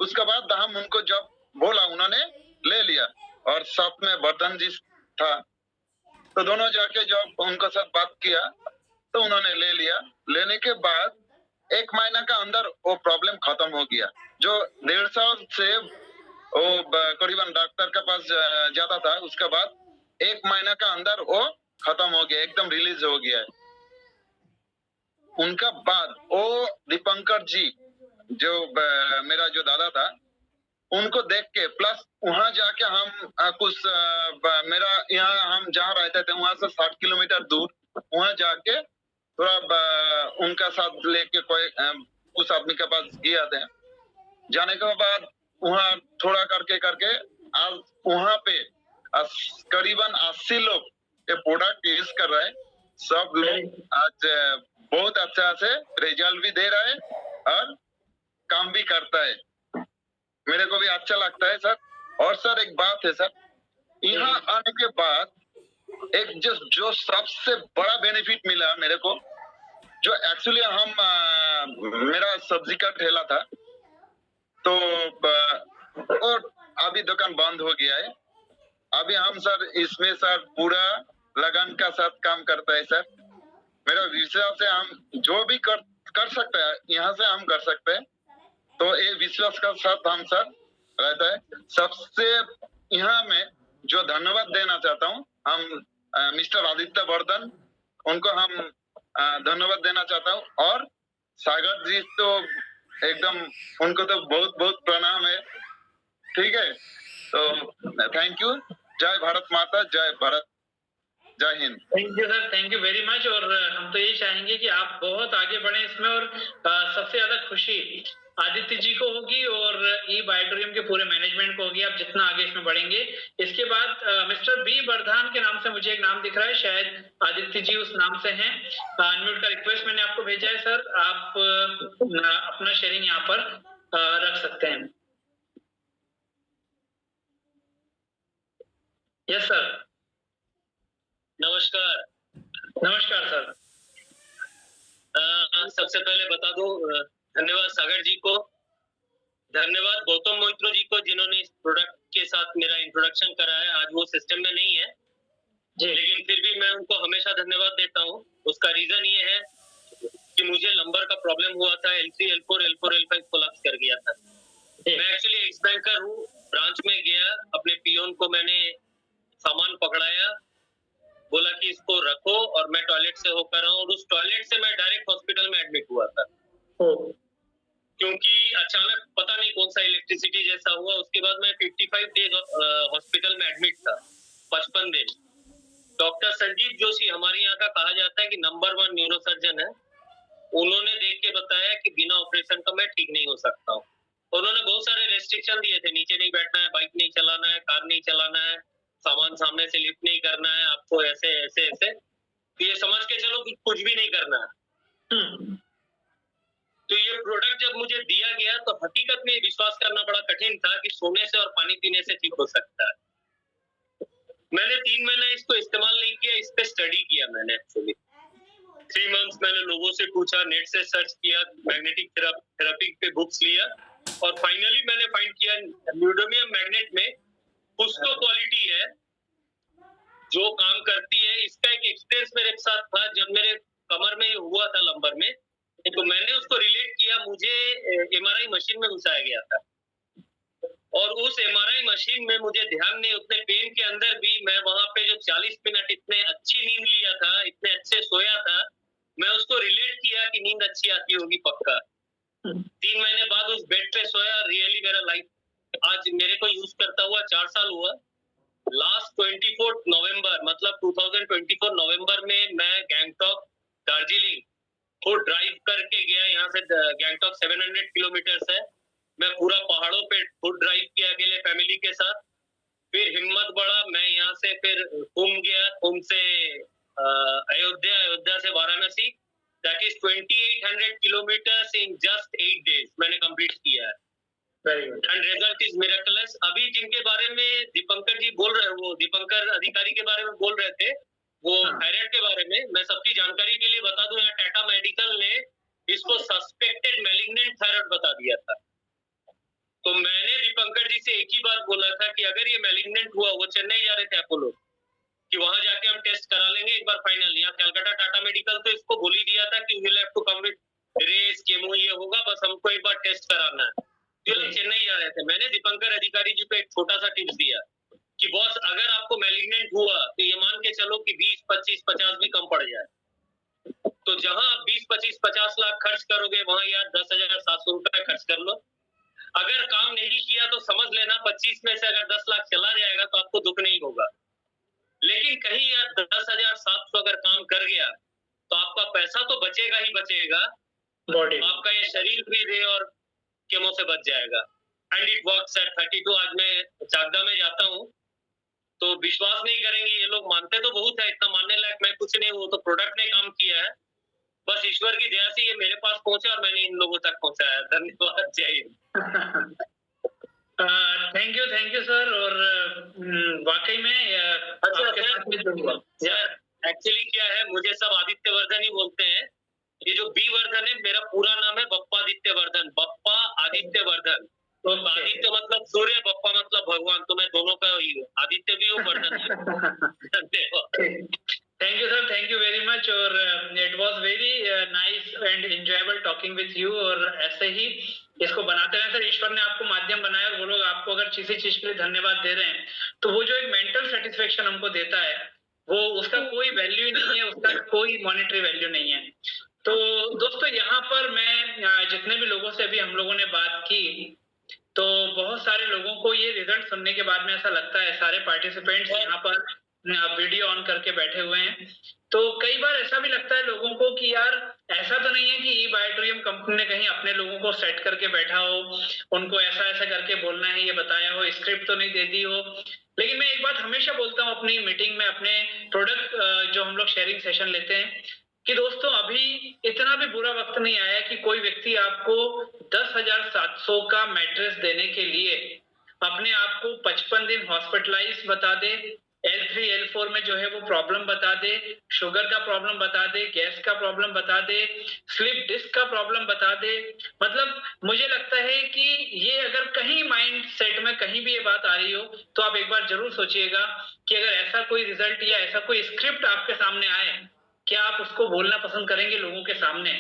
उसके बाद हम उनको जब बोला उन्होंने ले लिया। और साथ में वर्धन जी था, तो दोनों जाके जब उनके साथ बात किया तो उन्होंने ले लिया। लेने के बाद 1 महीना का अंदर वो प्रॉब्लम खत्म हो गया। जो 1.5 साल से वो करीबन डॉक्टर के पास जाता था, उसके बाद 1 महीना का अंदर वो खत्म हो गया, एकदम रिलीज हो गया है। उनका बाद वो दीपंकर जी जो मेरा जो दादा था, उनको देख के प्लस वहां जाके हम कुछ मेरा यहाँ हम जहाँ रहते थे वहां से 60 किलोमीटर दूर वहां जाके थोड़ा उनका साथ लेके कोई उस आदमी के पास गया थे। जाने के बाद वहां थोड़ा करके करके आज वहां पे करीबन 80 लोग ये प्रोडक्ट यूज कर रहे हैं। सब लोग आज बहुत अच्छा से रिजल्ट भी दे रहा है और काम भी करता है। मेरे को भी अच्छा लगता है सर। और सर एक बात है सर, यहाँ आने के बाद एक जो सबसे बड़ा बेनिफिट मिला मेरे को, जो एक्चुअली हम मेरा सब्जी का ठेला था, तो और अभी दुकान बंद हो गया है। अभी हम सर इसमें सर पूरा लगन का साथ काम करता है सर। मेरा विश्वास है हम जो भी कर सकते हैं यहाँ से हम कर सकते हैं। तो ये विश्वास का साथ हम सर रहता है। सबसे यहाँ में जो धन्यवाद देना चाहता हूँ, हम मिस्टर आदित्य वर्धन, उनको हम धन्यवाद देना चाहता हूँ। और सागर जी तो एकदम, उनको तो बहुत बहुत प्रणाम है। ठीक है, तो थैंक यू। जय भारत माता, जय भारत, जय Hind. Thank you sir, thank you very much. और हम तो यही चाहेंगे कि आप बहुत आगे बढ़े इसमें, और सबसे ज्यादा खुशी आदित्य जी को होगी और ई बायोटोरियम के पूरे मैनेजमेंट को होगी, आप जितना आगे इसमें बढ़ेंगे। इसके बाद मिस्टर बी बर्धान के नाम से मुझे एक नाम दिख रहा है, शायद आदित्य जी उस नाम से हैं। अनम्यूट का रिक्वेस्ट मैंने आपको भेजा है सर, आप अपना शेयरिंग यहाँ पर रख सकते हैं। Yes sir. नमस्कार। नमस्कार सर। सबसे पहले बता दूं धन्यवाद सागर जी को, धन्यवाद गौतम मोइत्रो जी को जिन्होंने इस प्रोडक्ट के साथ मेरा इंट्रोडक्शन कराया। आज वो सिस्टम में नहीं है लेकिन फिर भी मैं उनको हमेशा धन्यवाद देता हूँ। उसका रीजन ये है कि मुझे लंबर का प्रॉब्लम हुआ था, L3, L4, L4, L5 collapse कर गया था। मैं एक्चुअली एक्स बैंकर हूँ। ब्रांच में गया, अपने पियोन को मैंने सामान पकड़ाया, बोला कि इसको रखो और मैं टॉयलेट से होकर आऊं, और उस टॉयलेट से मैं डायरेक्ट हॉस्पिटल में एडमिट हुआ था। क्योंकि अचानक पता नहीं कौन सा इलेक्ट्रिसिटी जैसा हुआ। उसके बाद मैं 55 डेज हॉस्पिटल में एडमिट था, 55 दिन। डॉक्टर संजीव जोशी हमारे यहाँ का कहा जाता है कि नंबर 1 न्यूरोसर्जन है। उन्होंने देख के बताया कि बिना ऑपरेशन का मैं ठीक नहीं हो सकता हूँ। उन्होंने बहुत सारे रेस्ट्रिक्शन दिए थे, नीचे नहीं बैठना है, बाइक नहीं चलाना है, कार नहीं चलाना है, सामान सामने से लिफ्ट नहीं करना है, आपको ऐसे ऐसे ऐसे, तो ये समझ के चलो कि कुछ भी नहीं करना है। तो ये प्रोडक्ट जब मुझे दिया गया तो हकीकत में विश्वास करना बड़ा कठिन था कि सोने से और पानी पीने से ठीक हो सकता है। मैंने 3 महीना इसको इस्तेमाल नहीं किया, इस पे स्टडी किया मैंने एक्चुअली 3 मंथ्स। मैंने लोगों से पूछा, नेट से सर्च किया, मैग्नेटिक थेरेपी पे बुक्स लिया, और फाइनली मैंने फाइंड किया न्यूडोमियम मैग्नेट में कुछ तो क्वालिटी है जो काम करती है। इसका एक एक्सपीरियंस मेरे साथ था जब मेरे कमर में ये हुआ था, लंबर में, तो मैंने उसको रिलेट किया। मुझे एमआरआई मशीन में घुसाया गया था, और उस एमआरआई मशीन में मुझे ध्यान नहीं, उतने पेन के अंदर भी मैं वहां पे जो 40 मिनट इतने अच्छी नींद लिया था, इतने अच्छे सोया था, मैं उसको रिलेट किया कि नींद अच्छी आती होगी पक्का। 3 महीने बाद उस बेड पे सोया, रियली मेरा लाइफ आज मेरे को यूज करता हुआ 4 साल हुआ। लास्ट 24 नवंबर मतलब 2024 नवंबर में मैं गैंगटॉक दार्जिलिंग खुद ड्राइव करके गया। यहाँ से गैंगटॉक 700 किलोमीटर्स है। मैं पूरा पहाड़ों पे खुद ड्राइव किया अकेले फैमिली के साथ। फिर हिम्मत बढ़ा, मैं यहाँ से फिर कुंभ गया, कुंभ से अयोध्या, अयोध्या से Varanasi, that is 2800 kilometres in just 8 days मैंने कंप्लीट किया है। And result is miracles. अभी जिनके बारे में दीपंकर जी बोल रहे, वो दीपंकर अधिकारी के बारे में बोल रहे थे, वो थायराइड के बारे में, मैं सबकी जानकारी के लिए बता दूं, यहाँ टाटा मेडिकल ने इसको सस्पेक्टेड मैलिग्नेंट थायराइड बता दिया था। तो मैंने दीपंकर जी से एक ही बात बोला था कि अगर ये मैलिग्नेंट हुआ, वो चेन्नई जा रहे थे अपोलो, कि वहां जाके हम टेस्ट करा लेंगे एक बार फाइनल। यहाँ कलकत्ता टाटा मेडिकल तो इसको बोल ही दिया था कि you will have to come with race chemo, ये होगा, बस हमको एक बार टेस्ट कराना है। तो लोग चेन्नई जा रहे थे। मैंने दीपंकर अधिकारी जी को एक छोटा सा टिप्स दिया कि बॉस, अगर आपको मैलिग्नेंट हुआ तो ये मान के चलो कि 20, 25, 50 भी कम पड़ जाए। तो जहां आप 20, 25, 50 लाख खर्च करोगे, वहां यार 10,700 रुपए खर्च कर लो। अगर काम नहीं किया तो समझ लेना 25 में से अगर 10 लाख चला जाएगा तो आपको दुख नहीं होगा। लेकिन कहीं यार 10,700 अगर काम कर गया तो आपका पैसा तो बचेगा ही बचेगा, आपका ये शरीर भी दे और केमो से बच जाएगा। And it works at 32। आज मैं चाकदा में जाता हूँ तो विश्वास नहीं करेंगे, ये लोग मानते तो बहुत है, इतना मानने लायक मैं कुछ नहीं हूँ, तो प्रोडक्ट ने काम किया है। बस ईश्वर की दया से ये मेरे पास पहुंचा और मैंने इन लोगों तक पहुंचाया। धन्यवाद, जय हिंद। Thank you sir. और वाकई में आपके साथ में जो हुआ, सर एक्चुअली क्या है, मुझे सब आदित्य वर्धन ही बोलते हैं। ये जो बी वर्धन है, मेरा पूरा नाम है बप्पा आदित्य वर्धन, बप्पा आदित्य वर्धन। तो आदित्य मतलब सूर्य, बप्पा मतलब भगवान, तो मैं दोनों का ही हूँ, आदित्य भी हूँ, वर्धन भी हूँ। Thank you sir, thank you very much. और it was very nice and enjoyable talking with you. और ऐसे ही इसको बनाते रहे सर। ईश्वर ने आपको माध्यम बनाया और वो लोग आपको अगर किसी चीज के लिए धन्यवाद दे रहे हैं तो वो जो एक मेंटल सेटिस्फेक्शन हमको देता है, वो उसका कोई वैल्यू ही नहीं है, उसका कोई मॉनेटरी वैल्यू नहीं है। तो दोस्तों, यहाँ पर मैं जितने भी लोगों से अभी हम लोगों ने बात की, तो बहुत सारे लोगों को ये रिजल्ट सुनने के बाद में ऐसा लगता है, सारे पार्टिसिपेंट्स यहाँ पर वीडियो ऑन करके बैठे हुए हैं, तो कई बार ऐसा भी लगता है लोगों को कि यार ऐसा तो नहीं है कि ई बायोटोरियम कंपनी ने कहीं अपने लोगों को सेट करके बैठा हो, उनको ऐसा ऐसा करके बोलना है, ये बताया हो, स्क्रिप्ट तो नहीं दे दी हो। लेकिन मैं एक बात हमेशा बोलता हूँ अपनी मीटिंग में, अपने प्रोडक्ट जो हम लोग शेयरिंग सेशन लेते हैं, कि दोस्तों अभी इतना भी बुरा वक्त नहीं आया कि कोई व्यक्ति आपको 10,700 का मैट्रेस देने के लिए अपने आप को 55 दिन हॉस्पिटलाइज बता दे, L3 L4 में जो है वो प्रॉब्लम बता दे, शुगर का प्रॉब्लम बता दे, गैस का प्रॉब्लम बता दे, स्लिप डिस्क का प्रॉब्लम बता दे। मतलब मुझे लगता है कि ये अगर कहीं माइंड सेट में कहीं भी ये बात आ रही हो तो आप एक बार जरूर सोचिएगा कि अगर ऐसा कोई रिजल्ट या ऐसा कोई स्क्रिप्ट आपके सामने आए, क्या आप उसको बोलना पसंद करेंगे लोगों के सामने?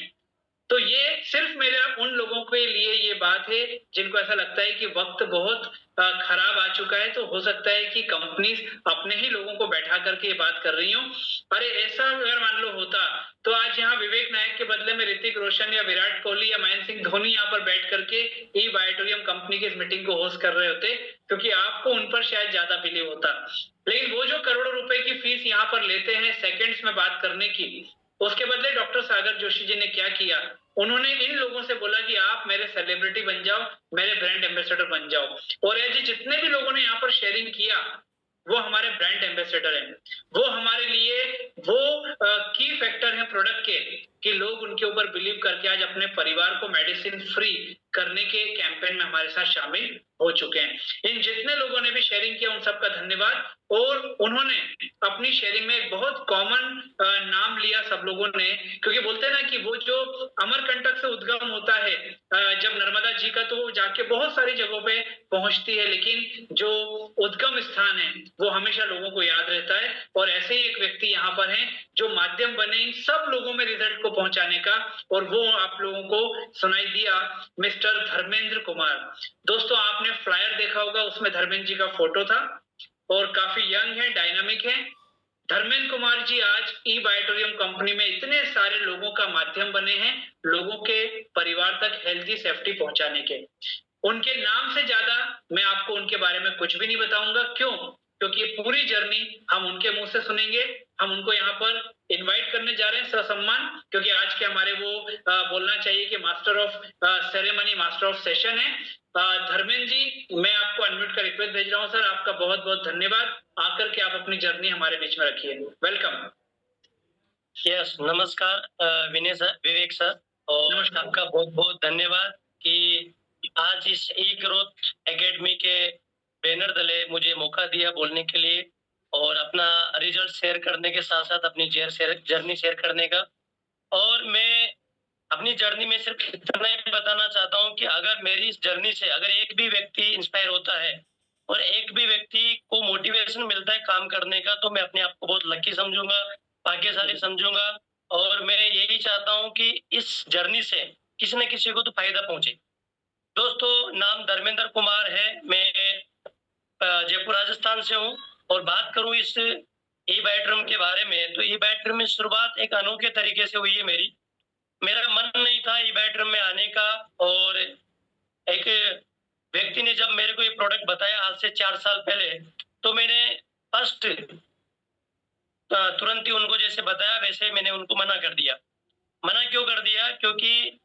तो ये सिर्फ मेरा उन लोगों के लिए ये बात है जिनको ऐसा लगता है कि वक्त बहुत खराब आ चुका है, तो हो सकता है कि कंपनीज अपने ही लोगों को बैठा करके ये बात कर रही हो। अरे ऐसा अगर मान लो होता तो आज यहाँ विवेक नायक के बदले में ऋतिक रोशन या विराट कोहली या महेंद्र सिंह धोनी यहाँ पर बैठ करके ई बायोटोरियम कंपनी की इस मीटिंग को होस्ट कर रहे होते, क्योंकि आपको उन पर शायद ज्यादा बिलीव होता। लेकिन वो जो करोड़ों रुपए की फीस यहाँ पर लेते हैं सेकंड्स में बात करने की, उसके बदले डॉक्टर सागर जोशी जी ने क्या किया, उन्होंने इन लोगों से बोला कि आप मेरे सेलिब्रिटी बन जाओ, मेरे ब्रांड एम्बेसडर बन जाओ। और ये जितने भी लोगों ने यहाँ पर शेयरिंग किया वो हमारे ब्रांड एम्बेसडर हैं, वो हमारे लिए वो की फैक्टर है प्रोडक्ट के कि लोग उनके ऊपर बिलीव करके आज अपने परिवार को मेडिसिन फ्री करने के कैंपेन में हमारे साथ शामिल हो चुके हैं। इन जितने लोगों ने भी शेयरिंग किया उन सबका धन्यवाद। और उन्होंने अपनी शेयरिंग में एक बहुत कॉमन नाम लिया सब लोगों ने, क्योंकि बोलते हैं ना कि वो जो अमरकंटक से उद्गम होता है जब नर्मदा जी का, तो वो जाके बहुत सारी जगहों पे पहुंचती है, लेकिन जो उद्गम स्थान है वो हमेशा लोगों को याद रहता है। और ऐसे ही एक व्यक्ति यहाँ पर हैं जो माध्यम बने इन सब लोगों में रिजल्ट को पहुंचाने का, और वो आप लोगों को सुनाई दिया मिस्टर धर्मेंद्र कुमार। दोस्तों आपने फ्लायर देखा होगा, उसमें धर्मेंद्र जी का फोटो था और काफी यंग है, डायनामिक है। धर्मेंद्र कुमार जी आज ई बायोटोरियम कंपनी में इतने सारे लोगों का माध्यम बने हैं लोगों के परिवार तक हेल्थी सेफ्टी पहुंचाने के। उनके नाम से ज्यादा मैं आपको उनके बारे में कुछ भी नहीं बताऊंगा। क्यों? क्योंकि ये पूरी जर्नी हम उनके मुंह से सुनेंगे। हम उनको यहाँ पर इनवाइट करने जा रहे हैं ससम्मान, क्योंकि आज के हमारे वो बोलना चाहिए कि master of ceremony, master of session है। धर्मेंद्र जी, मैं आपको अनम्यूट का रिक्वेस्ट भेज रहा हूँ सर। आपका बहुत बहुत धन्यवाद आकर के आप अपनी जर्नी हमारे बीच में रखिए। वेलकम। यस, नमस्कार विनय सर, विवेक सर, और नमस्कार। आपका बहुत बहुत धन्यवाद कि आज इस ई ग्रोथ एकेडमी के बैनर तले मुझे मौका दिया बोलने के लिए और अपना रिजल्ट शेयर करने के साथ साथ अपनी जर्नी शेयर करने का। और मैं अपनी जर्नी में सिर्फ इतना ही बताना चाहता हूँ कि अगर मेरी इस जर्नी से अगर एक भी व्यक्ति इंस्पायर होता है और एक भी व्यक्ति को मोटिवेशन मिलता है काम करने का, तो मैं अपने आप को बहुत लकी समझूंगा, भाग्यशाली समझूंगा। और मैं यही चाहता हूं कि इस जर्नी से किसी न किसी को तो फायदा पहुंचे। दोस्तों, नाम धर्मेंद्र कुमार है, मैं जयपुर राजस्थान से हूं। और बात करूं इस ई बायोटोरियम के बारे में, तो ई बायोटोरियम में शुरुआत एक अनोखे तरीके से हुई है मेरी। मेरा मन नहीं था ई बायोटोरियम में आने का, और एक व्यक्ति ने जब मेरे को ये प्रोडक्ट बताया आज से 4 साल पहले, तो मैंने फर्स्ट तुरंत ही उनको जैसे बताया वैसे मैंने उनको मना कर दिया। मना क्यों कर दिया? क्योंकि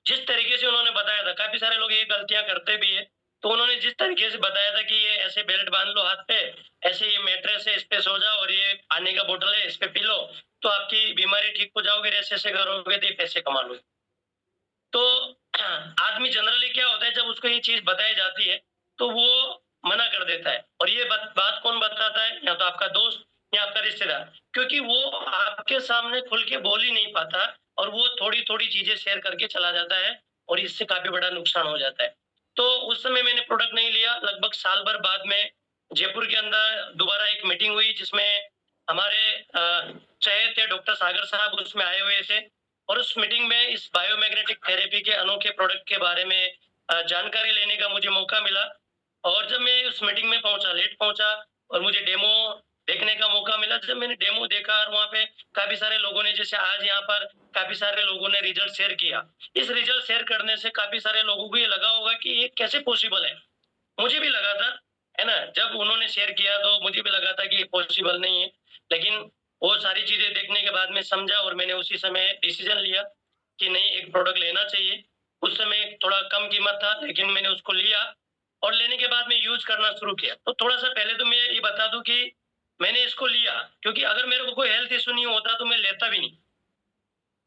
जिस तरीके से उन्होंने बताया था, काफी सारे लोग ये गलतियां करते भी है, तो उन्होंने जिस तरीके से बताया था कि ये ऐसे बेल्ट बांध लो हाथ पे, ऐसे ये मैट्रेस है इस पे सो जाओ, और ये पानी का बोतल है इस पे पी लो तो आपकी बीमारी ठीक हो जाओगे, ऐसे ऐसे करोगे तो पैसे कमा लो। तो आदमी जनरली क्या होता है, जब उसको ये चीज बताई जाती है तो वो मना कर देता है। और ये बात कौन बताता है? या तो आपका दोस्त या आपका रिश्तेदार, क्योंकि वो आपके सामने खुल के बोल ही नहीं पाता और वो थोड़ी थोड़ी चीजें शेयर करके चला जाता है और इससे काफी बड़ा नुकसान हो जाता है। तो उस समय मैंने प्रोडक्ट नहीं लिया। लगभग साल भर बाद में जयपुर के अंदर दोबारा एक मीटिंग हुई जिसमें हमारे चहेते डॉक्टर सागर साहब उसमें आए हुए थे, और उस मीटिंग में इस बायोमैग्नेटिक थेरेपी के अनोखे प्रोडक्ट के बारे में जानकारी लेने का मुझे मौका मिला। और जब मैं उस मीटिंग में पहुंचा, लेट पहुंचा, और मुझे डेमो देखने का मौका मिला। जब मैंने डेमो देखा और वहाँ पे काफी सारे लोगों ने, जैसे आज यहाँ पर काफी सारे लोगों ने रिजल्ट शेयर किया, इस रिजल्ट शेयर करने से काफी सारे लोगों को ये लगा होगा कि ये कैसे पॉसिबल है। मुझे भी लगा था, है ना, जब उन्होंने शेयर किया तो मुझे भी लगा था कि ये पॉसिबल नहीं है, लेकिन वो सारी चीजें देखने के बाद में समझा और मैंने उसी समय डिसीजन लिया कि नहीं, एक प्रोडक्ट लेना चाहिए। उस समय थोड़ा कम कीमत था, लेकिन मैंने उसको लिया और लेने के बाद में यूज करना शुरू किया। तो थोड़ा सा पहले तो मैं ये बता दूं कि मैंने इसको लिया क्योंकि अगर मेरे को कोई हेल्थ इशू नहीं होता तो मैं लेता भी नहीं,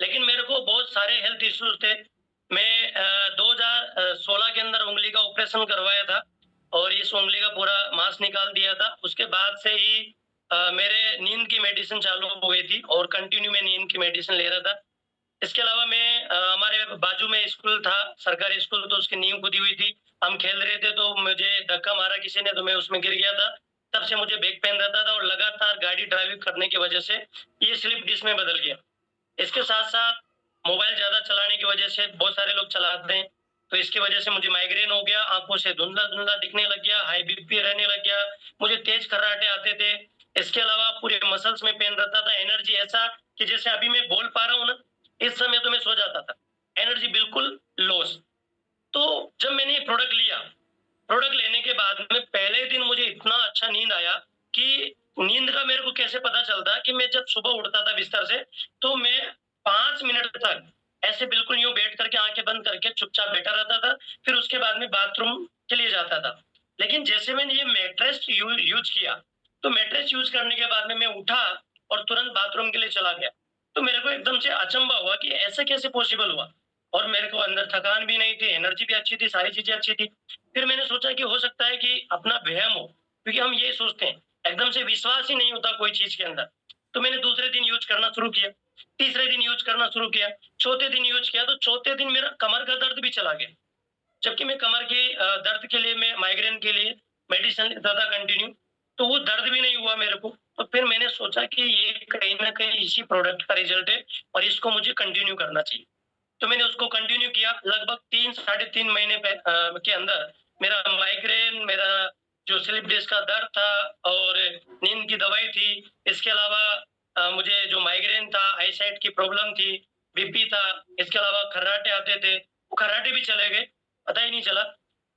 लेकिन मेरे को बहुत सारे हेल्थ इश्यूज थे। मैं 2016 के अंदर उंगली का ऑपरेशन करवाया था और इस उंगली का पूरा मांस निकाल दिया था। उसके बाद से ही मेरे नींद की मेडिसिन चालू हो गई थी और कंटिन्यू मैं नींद की मेडिसिन ले रहा था। इसके अलावा मैं हमारे बाजू में स्कूल था, सरकारी स्कूल, तो उसकी नींव खुदी हुई थी। हम खेल रहे थे तो मुझे धक्का मारा किसी ने, तो मैं उसमें गिर गया था। तब से मुझे बैक पेन रहता था और लगातार गाड़ी ड्राइविंग करने की वजह से ये स्लिप डिस्क में बदल गया। इसके साथ-साथ मोबाइल ज़्यादा चलाने की वजह से, बहुत सारे लोग चलाते हैं, तो इसकी वजह से मुझे माइग्रेन हो गया, आँखों से धुंधला-धुंधला दिखने लग गया, हाई बीपी रहने लग गया, मुझे तेज खर्राटे आते थे। इसके अलावा पूरे मसल्स में पेन रहता था, एनर्जी ऐसा कि जैसे अभी मैं बोल पा रहा हूँ ना, इस समय तो मैं सो जाता था। एनर्जी बिल्कुल लॉस। तो जब मैंने ये प्रोडक्ट लिया, प्रोडक्ट लेने के बाद में पहले दिन मुझे इतना अच्छा नींद आया कि नींद का मेरे को कैसे पता चलता कि मैं जब सुबह उठता था बिस्तर से, तो मैं 5 मिनट तक ऐसे बिल्कुल यूँ बैठ करके आँखें बंद करके चुपचाप बैठा रहता था, फिर उसके बाद में बाथरूम के लिए जाता था। लेकिन जैसे मैंने ये मैट्रेस यूज़ किया, तो मैट्रेस यूज़ करने के बाद में मैं उठा और तुरंत बाथरूम के लिए चला गया। तो मेरे को एकदम से अचंभा हुआ कि ऐसे कैसे पॉसिबल हुआ? और मेरे को अंदर थकान भी नहीं थी, एनर्जी भी अच्छी थी, सारी चीज़ें अच्छी थी। फिर मैंने सोचा कि हो सकता है कि अपना वहम हो, क्योंकि हम ये सोचते हैं, एकदम से विश्वास ही नहीं होता कोई चीज़ के अंदर। तो मैंने दूसरे दिन यूज़ करना शुरू किया, तीसरे दिन यूज़ करना शुरू किया, चौथे दिन यूज़ किया, तो चौथे दिन मेरा कमर का दर्द भी चला गया। जबकि मैं कमर के दर्द के लिए, मैं माइग्रेन के लिए मेडिसिन लेता था कंटिन्यू, तो वो दर्द भी नहीं हुआ मेरे को। तो फिर मैंने सोचा कि ये कहीं न कहीं इसी प्रोडक्ट का रिज़ल्ट है और इसको मुझे कंटिन्यू करना चाहिए। तो मैंने उसको कंटिन्यू किया। लगभग 3 साढ़े 3 महीने के अंदर मेरा माइग्रेन, मेरा जो स्लिप डिस्क का दर्द था और नींद की दवाई थी, इसके अलावा मुझे जो माइग्रेन था, आईसाइट की प्रॉब्लम थी, बीपी था, इसके अलावा खर्राटे आते थे, वो खर्राटे भी चले गए, पता ही नहीं चला।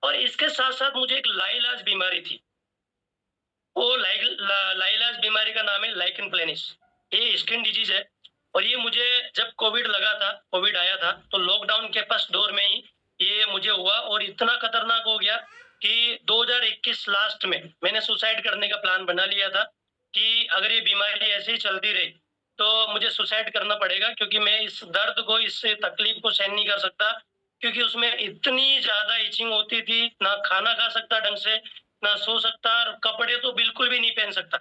और इसके साथ-साथ मुझे एक लाइलाज बीमारी थी। वो लाइलाज बीमारी का नाम है लाइकेन प्लेनिस। ये स्किन डिजीज है और ये मुझे जब कोविड लगा था, कोविड आया था, तो लॉकडाउन के फर्स्ट दौर में ही ये मुझे हुआ और इतना खतरनाक हो गया कि 2021 लास्ट में मैंने सुसाइड करने का प्लान बना लिया था कि अगर ये बीमारी ऐसे ही चलती रही तो मुझे सुसाइड करना पड़ेगा, क्योंकि मैं इस दर्द को, इस तकलीफ को सहन नहीं कर सकता, क्योंकि उसमें इतनी ज़्यादा इचिंग होती थी, ना खाना खा सकता ढंग से, ना सो सकता, और कपड़े तो बिल्कुल भी नहीं पहन सकता,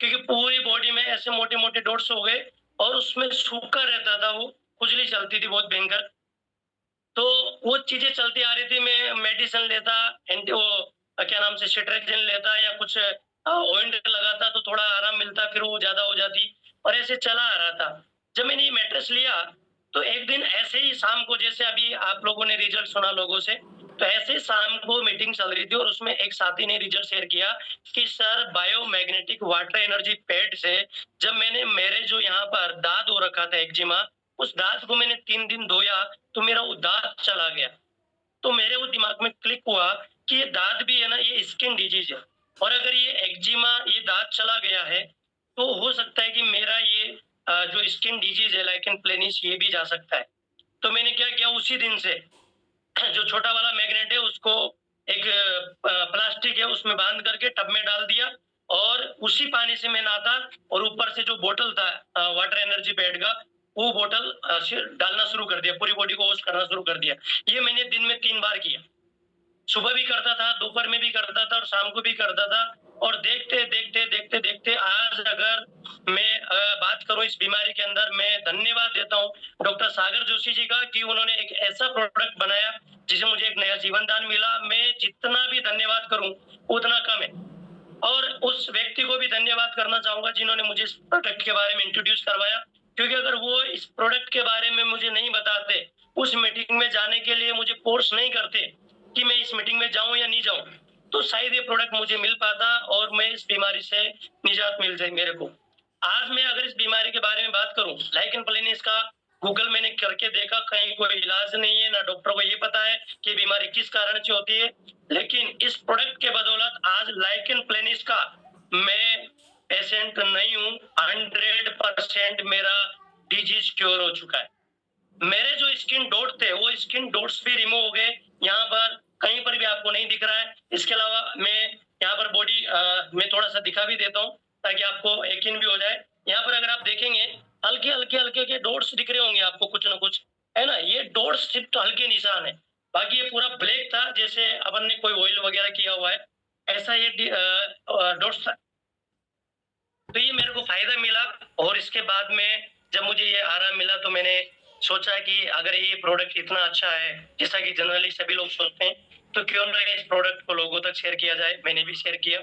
क्योंकि पूरी बॉडी में ऐसे मोटे-मोटे डॉट्स हो गए और उसमें सूखा रहता था, वो खुजली चलती थी बहुत भयंकर। तो वो चीज़ें चलती आ रही थी, मैं मेडिसिन लेता, क्या नाम से, सिट्रेजिन लेता या कुछ ऑइंटमेंट लगाता तो थोड़ा आराम मिलता, फिर वो ज़्यादा हो जाती और ऐसे चला आ रहा था। जब मैंने ये मैट्रेस लिया तो एक दिन ऐसे ही शाम को, जैसे अभी आप लोगों ने रिजल्ट सुना लोगों से, तो ऐसे शाम को मीटिंग चल रही थी और उसमें एक साथी ने रिजल्ट शेयर किया कि sir, biomagnetic water energy pad से जब मैंने मेरे जो यहाँ पर दाद हो रखा था एक्जिमा, उस दाद को मैंने 3 दिन धोया तो मेरा वो दाद चला गया। तो मेरे वो दिमाग में क्लिक हुआ कि ये दाद भी है ना, ये स्किन डिजीज है, और अगर ये एक्जिमा, ये दाद चला गया है तो हो सकता है कि मेरा ये जो स्किन डिजीज है लाइकेन प्लेनिस, ये भी जा सकता है। तो मैंने क्या किया, उसी दिन से जो छोटा वाला मैग्नेट है उसको एक प्लास्टिक है उसमें बांध करके टब में डाल दिया और उसी पानी से मैं नहाता, और ऊपर से जो बोतल था वाटर एनर्जी पैड का, वो बोतल डालना शुरू कर दिया, पूरी बॉडी को वॉश करना शुरू कर दिया। ये मैंने दिन में 3 बार किया, सुबह भी करता था, दोपहर में भी करता था और शाम को भी करता था। और देखते आज अगर मैं बात करूं इस बीमारी के अंदर, मैं धन्यवाद देता हूं डॉक्टर सागर जोशी जी का कि उन्होंने एक ऐसा प्रोडक्ट बनाया जिसे मुझे एक नया जीवन दान मिला। मैं जितना भी धन्यवाद करूं उतना कम है। और उस व्यक्ति को भी धन्यवाद करना चाहूंगा जिन्होंने मुझे इस प्रोडक्ट के बारे में इंट्रोड्यूस करवाया, क्योंकि अगर वो इस प्रोडक्ट के बारे में मुझे नहीं बताते, उस मीटिंग में जाने के लिए मुझे फोर्स नहीं करते कि मैं इस मीटिंग में जाऊं या नहीं जाऊं, तो शायद ये प्रोडक्ट मुझे मिल पाता और मैं इस बीमारी से निजात मिल जाए मेरे को। आज मैं अगर इस बीमारी के बारे में बात करूं, लाइकेन प्लेनिस का गूगल मैंने करके देखा, कहीं कोई इलाज नहीं है, ना डॉक्टर को ये पता है कि बीमारी किस कारण से होती है, लेकिन इस प्रोडक्ट के बदौलत आज लाइकेन प्लेनिस का मैं पेशेंट नहीं हूं, 100% मेरा डिजीज क्योर हो चुका है। मेरे जो स्किन डॉट थे वो स्किन डॉट्स भी रिमूव हो गए, यहाँ पर कहीं पर भी आपको नहीं दिख रहा है। इसके अलावा मैं यहाँ पर बॉडी में थोड़ा सा दिखा भी देता हूँ ताकि आपको यकीन भी हो जाए। यहाँ पर अगर आप देखेंगे हल्के के डॉट्स दिख रहे होंगे आपको, कुछ ना कुछ, है ना, ये डॉट्स सिर्फ तो हल्के निशान है, बाकी ये पूरा ब्लैक था, जैसे अपन ने कोई ऑयल वगैरह किया हुआ है, ऐसा ये डॉट्स था। तो ये मेरे को फायदा मिला। और इसके बाद में जब मुझे ये आराम मिला तो मैंने सोचा कि अगर ये प्रोडक्ट इतना अच्छा है, जैसा कि जनरली सभी लोग सोचते हैं, तो क्यों ना इस प्रोडक्ट को लोगों तक शेयर किया जाए। मैंने भी शेयर किया।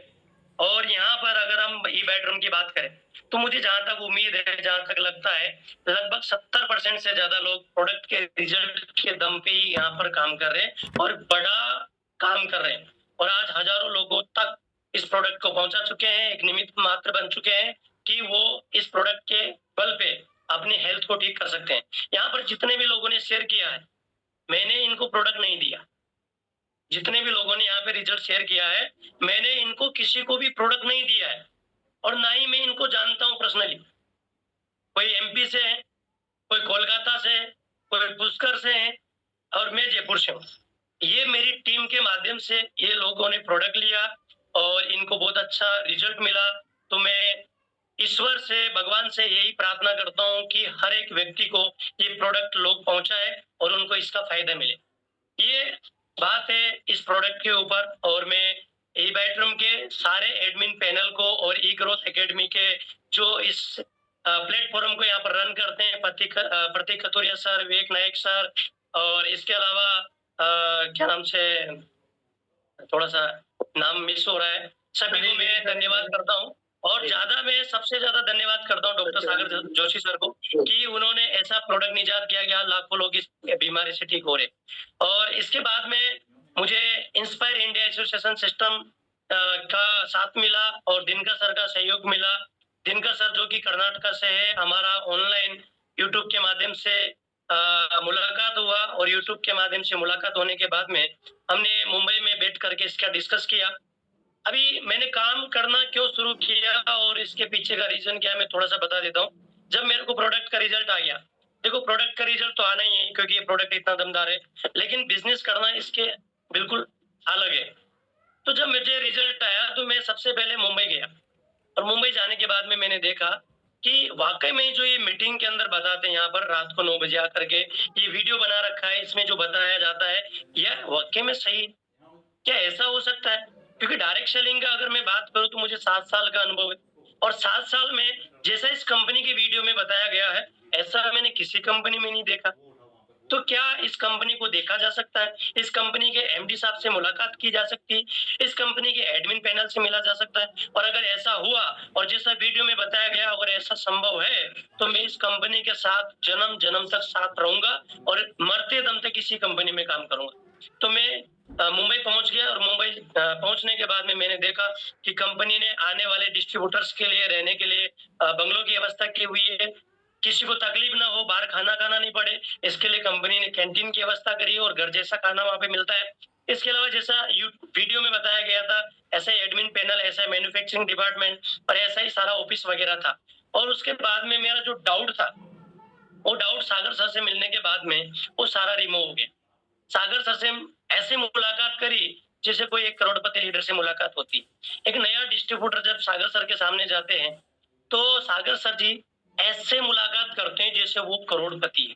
और यहाँ पर अगर हम ई बेडरूम की बात करें तो मुझे जहां तक उम्मीद है, जहां तक लगता है, लगभग 70% से ज्यादा लोग प्रोडक्ट के रिजल्ट के दम पे ही यहाँ पर काम कर रहे हैं और बड़ा काम कर रहे हैं। और आज हजारों लोगों तक इस प्रोडक्ट को पहुंचा चुके हैं, एक निमित्त मात्र बन चुके हैं कि वो इस प्रोडक्ट के बल पे अपनी हेल्थ को ठीक कर सकते हैं। यहाँ पर जितने भी लोगों ने शेयर किया है, मैंने इनको प्रोडक्ट नहीं दिया। जितने भी लोगों ने यहाँ पे रिजल्ट शेयर किया है, मैंने इनको किसी को भी प्रोडक्ट नहीं दिया है और ना ही मैं इनको जानता हूँ पर्सनली। कोई एमपी से है, कोई कोलकाता से है, कोई पुष्कर से है और मैं जयपुर से हूँ। ये मेरी टीम के माध्यम से ये लोगों ने प्रोडक्ट लिया और इनको बहुत अच्छा रिजल्ट मिला। तो मैं ईश्वर से, भगवान से यही प्रार्थना करता हूँ कि हर एक व्यक्ति को ये प्रोडक्ट लोग पहुंचाए और उनको इसका फायदा मिले। ये बात है इस प्रोडक्ट के ऊपर। और मैं ई बेडरूम के सारे एडमिन पैनल को और ई ग्रोथ एकेडमी के जो इस प्लेटफॉर्म को यहाँ पर रन करते हैं, प्रतीक खतुरिया सर, विवेक नायक सर, और इसके अलावा क्या नाम से, थोड़ा सा नाम मिस हो रहा है, सभी को मैं धन्यवाद करता हूँ। और मैं सबसे ज्यादा धन्यवाद करता हूँ डॉक्टर सागर जोशी सर को कि उन्होंने ऐसा प्रोडक्ट निजात किया कि आज लाखों लोग इस बीमारी से ठीक हो रहे। और इसके बाद में मुझे इंस्पायर इंडिया एसोसिएशन सिस्टम का साथ मिला और दिनकर सर का सहयोग मिला। दिनकर सर जो कि कर्नाटक से है, हमारा ऑनलाइन यूट्यूब के माध्यम से मुलाकात हुआ और यूट्यूब के माध्यम से मुलाकात होने के बाद में हमने मुंबई में बैठ करके इसका डिस्कस किया। अभी मैंने काम करना क्यों शुरू किया और इसके पीछे का रीजन क्या है मैं थोड़ा सा बता देता हूँ। जब मेरे को प्रोडक्ट का रिजल्ट आ गया, देखो प्रोडक्ट का रिजल्ट तो आना ही है क्योंकि ये प्रोडक्ट इतना दमदार है, लेकिन बिजनेस करना इसके बिल्कुल अलग है। तो जब मुझे रिजल्ट आया तो मैं सबसे पहले मुंबई गया और मुंबई जाने के बाद में मैंने देखा कि वाकई में जो ये मीटिंग के अंदर बताते हैं, यहाँ पर रात को 9 बजे आकर के ये वीडियो बना रखा है, इसमें जो बताया जाता है यह वाकई में सही। क्या ऐसा हो सकता है? क्योंकि डायरेक्ट सेलिंग का अगर मैं बात करूं तो मुझे 7 साल का अनुभव है और 7 साल में जैसा इस कंपनी की वीडियो में बताया गया है ऐसा मैंने किसी कंपनी में नहीं देखा। तो क्या इस कंपनी को देखा जा सकता है? इस कंपनी के एमडी साहब से मुलाकात की जा सकती है, इस कंपनी के एडमिन पैनल से मिला जा सकता है। और अगर ऐसा हुआ और जैसा वीडियो में बताया गया अगर ऐसा संभव है तो मैं इस कंपनी के साथ जन्म जन्म तक साथ रहूंगा और मरते दम तक इसी कंपनी में काम करूंगा। तो मैं मुंबई पहुंच गया और मुंबई पहुंचने के बाद में मैंने देखा कि कंपनी ने आने वाले डिस्ट्रीब्यूटर्स के लिए रहने के लिए बंगलों की व्यवस्था की हुई है। किसी को तकलीफ ना हो, बाहर खाना नहीं पड़े, इसके लिए कंपनी ने कैंटीन की व्यवस्था करी है और घर जैसा खाना वहां पे मिलता है। इसके अलावा जैसा वीडियो में बताया गया था ऐसा एडमिन पैनल, ऐसा मैन्युफैक्चरिंग डिपार्टमेंट और ऐसा ही सारा ऑफिस वगैरह था। और उसके बाद में मेरा जो डाउट था वो डाउट सागर सर से मिलने के बाद में वो सारा रिमूव हो गया। सागर सर से ऐसे मुलाकात करी जैसे कोई एक करोड़पति लीडर से मुलाकात होती। एक नया डिस्ट्रीब्यूटर जब सागर सर के सामने जाते हैं तो सागर सर जी ऐसे मुलाकात करते हैं जैसे वो करोड़पति है।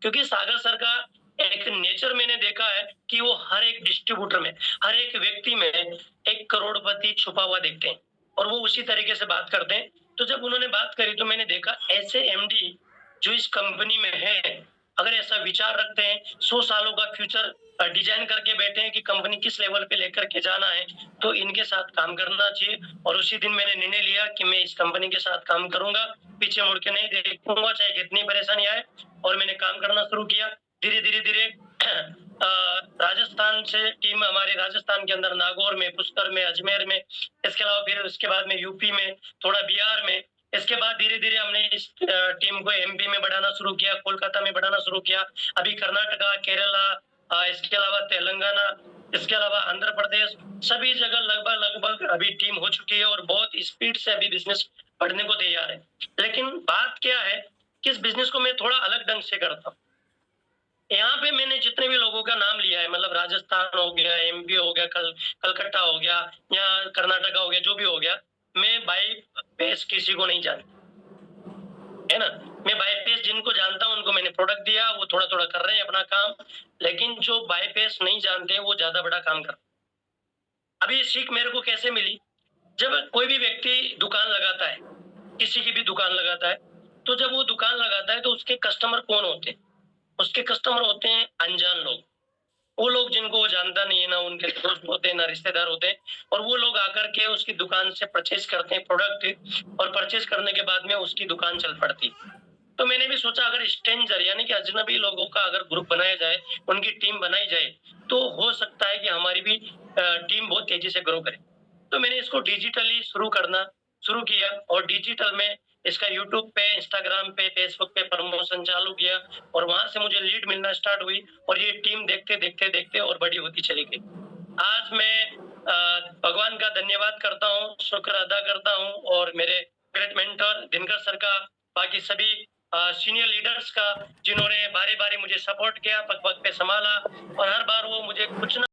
क्योंकि सागर सर का एक नेचर मैंने देखा है कि वो हर एक डिस्ट्रीब्यूटर में, हर एक व्यक्ति में एक करोड़पति छुपा हुआ देखते हैं और वो उसी तरीके से बात करते हैं। तो जब उन्होंने बात करी तो मैंने देखा ऐसे एमडी जो इस कंपनी में है अगर ऐसा विचार रखते हैं, 100 सालों का फ्यूचर डिजाइन करके बैठे हैं कि कंपनी किस लेवल पे लेकर के जाना है, तो इनके साथ काम करना चाहिए। और उसी दिन मैंने निर्णय लिया कि मैं इस कंपनी के साथ काम करूंगा, पीछे मुड़ के नहीं देखूंगा चाहे कितनी परेशानी आए। और मैंने काम करना शुरू किया। धीरे धीरे राजस्थान से टीम हमारे राजस्थान के अंदर नागौर में, पुष्कर में, अजमेर में, इसके अलावा फिर उसके बाद में यूपी में, थोड़ा बिहार में। इसके बाद धीरे धीरे हमने इस टीम को एमपी में बढ़ाना शुरू किया, कोलकाता में बढ़ाना शुरू किया, अभी कर्नाटका, केरला, इसके अलावा तेलंगाना, इसके अलावा आंध्र प्रदेश, सभी जगह लगभग अभी टीम हो चुकी है और बहुत स्पीड से अभी बिजनेस बढ़ने को तैयार है। लेकिन बात क्या है कि इस बिजनेस को मैं थोड़ा अलग ढंग से करता हूँ। यहाँ पे मैंने जितने भी लोगों का नाम लिया है, मतलब राजस्थान हो गया, एमपी हो गया, कलकत्ता हो गया या कर्नाटका हो गया, जो भी हो गया, मैं बाई पेस किसी को नहीं जानता, है ना। मैं बाई पेस जिनको जानता हूँ उनको मैंने प्रोडक्ट दिया, वो थोड़ा थोड़ा कर रहे हैं अपना काम। लेकिन जो बाई पेस नहीं जानते वो ज्यादा बड़ा काम कर। अभी ये सीख मेरे को कैसे मिली, जब कोई भी व्यक्ति दुकान लगाता है दुकान लगाता है, तो जब वो दुकान लगाता है तो उसके कस्टमर कौन होते हैं? उसके कस्टमर होते हैं अनजान लोग, वो लोग जिनको वो जानता नहीं है, ना उनके दोस्त होते हैं ना रिश्तेदार होते हैं, और वो लोग आकर के उसकी दुकान से परचेज करते हैं प्रोडक्ट, और परचेज करने के बाद में उसकी दुकान चल पड़ती। तो मैंने भी सोचा अगर स्ट्रेंजर यानी कि अजनबी लोगों का अगर ग्रुप बनाया जाए, उनकी टीम बनाई जाए, तो हो सकता है कि हमारी भी टीम बहुत तेजी से ग्रो करे। तो मैंने इसको डिजिटली शुरू करना शुरू किया, और डिजिटल में इसका यूट्यूब पे, इंस्टाग्राम पे, फेसबुक पे प्रमोशन चालू किया, और वहां से मुझे लीड मिलना स्टार्ट हुई, और ये टीम देखते देखते देखते और बड़ी होती चली गई। आज मैं भगवान का धन्यवाद करता हूँ, शुक्र अदा करता हूँ, और मेरे ग्रेट मेंटर दिनकर सर का, बाकी सभी सीनियर लीडर्स का, जिन्होंने बारी बारी मुझे सपोर्ट किया, पग पग पे संभाला, और हर बार वो मुझे कुछ ना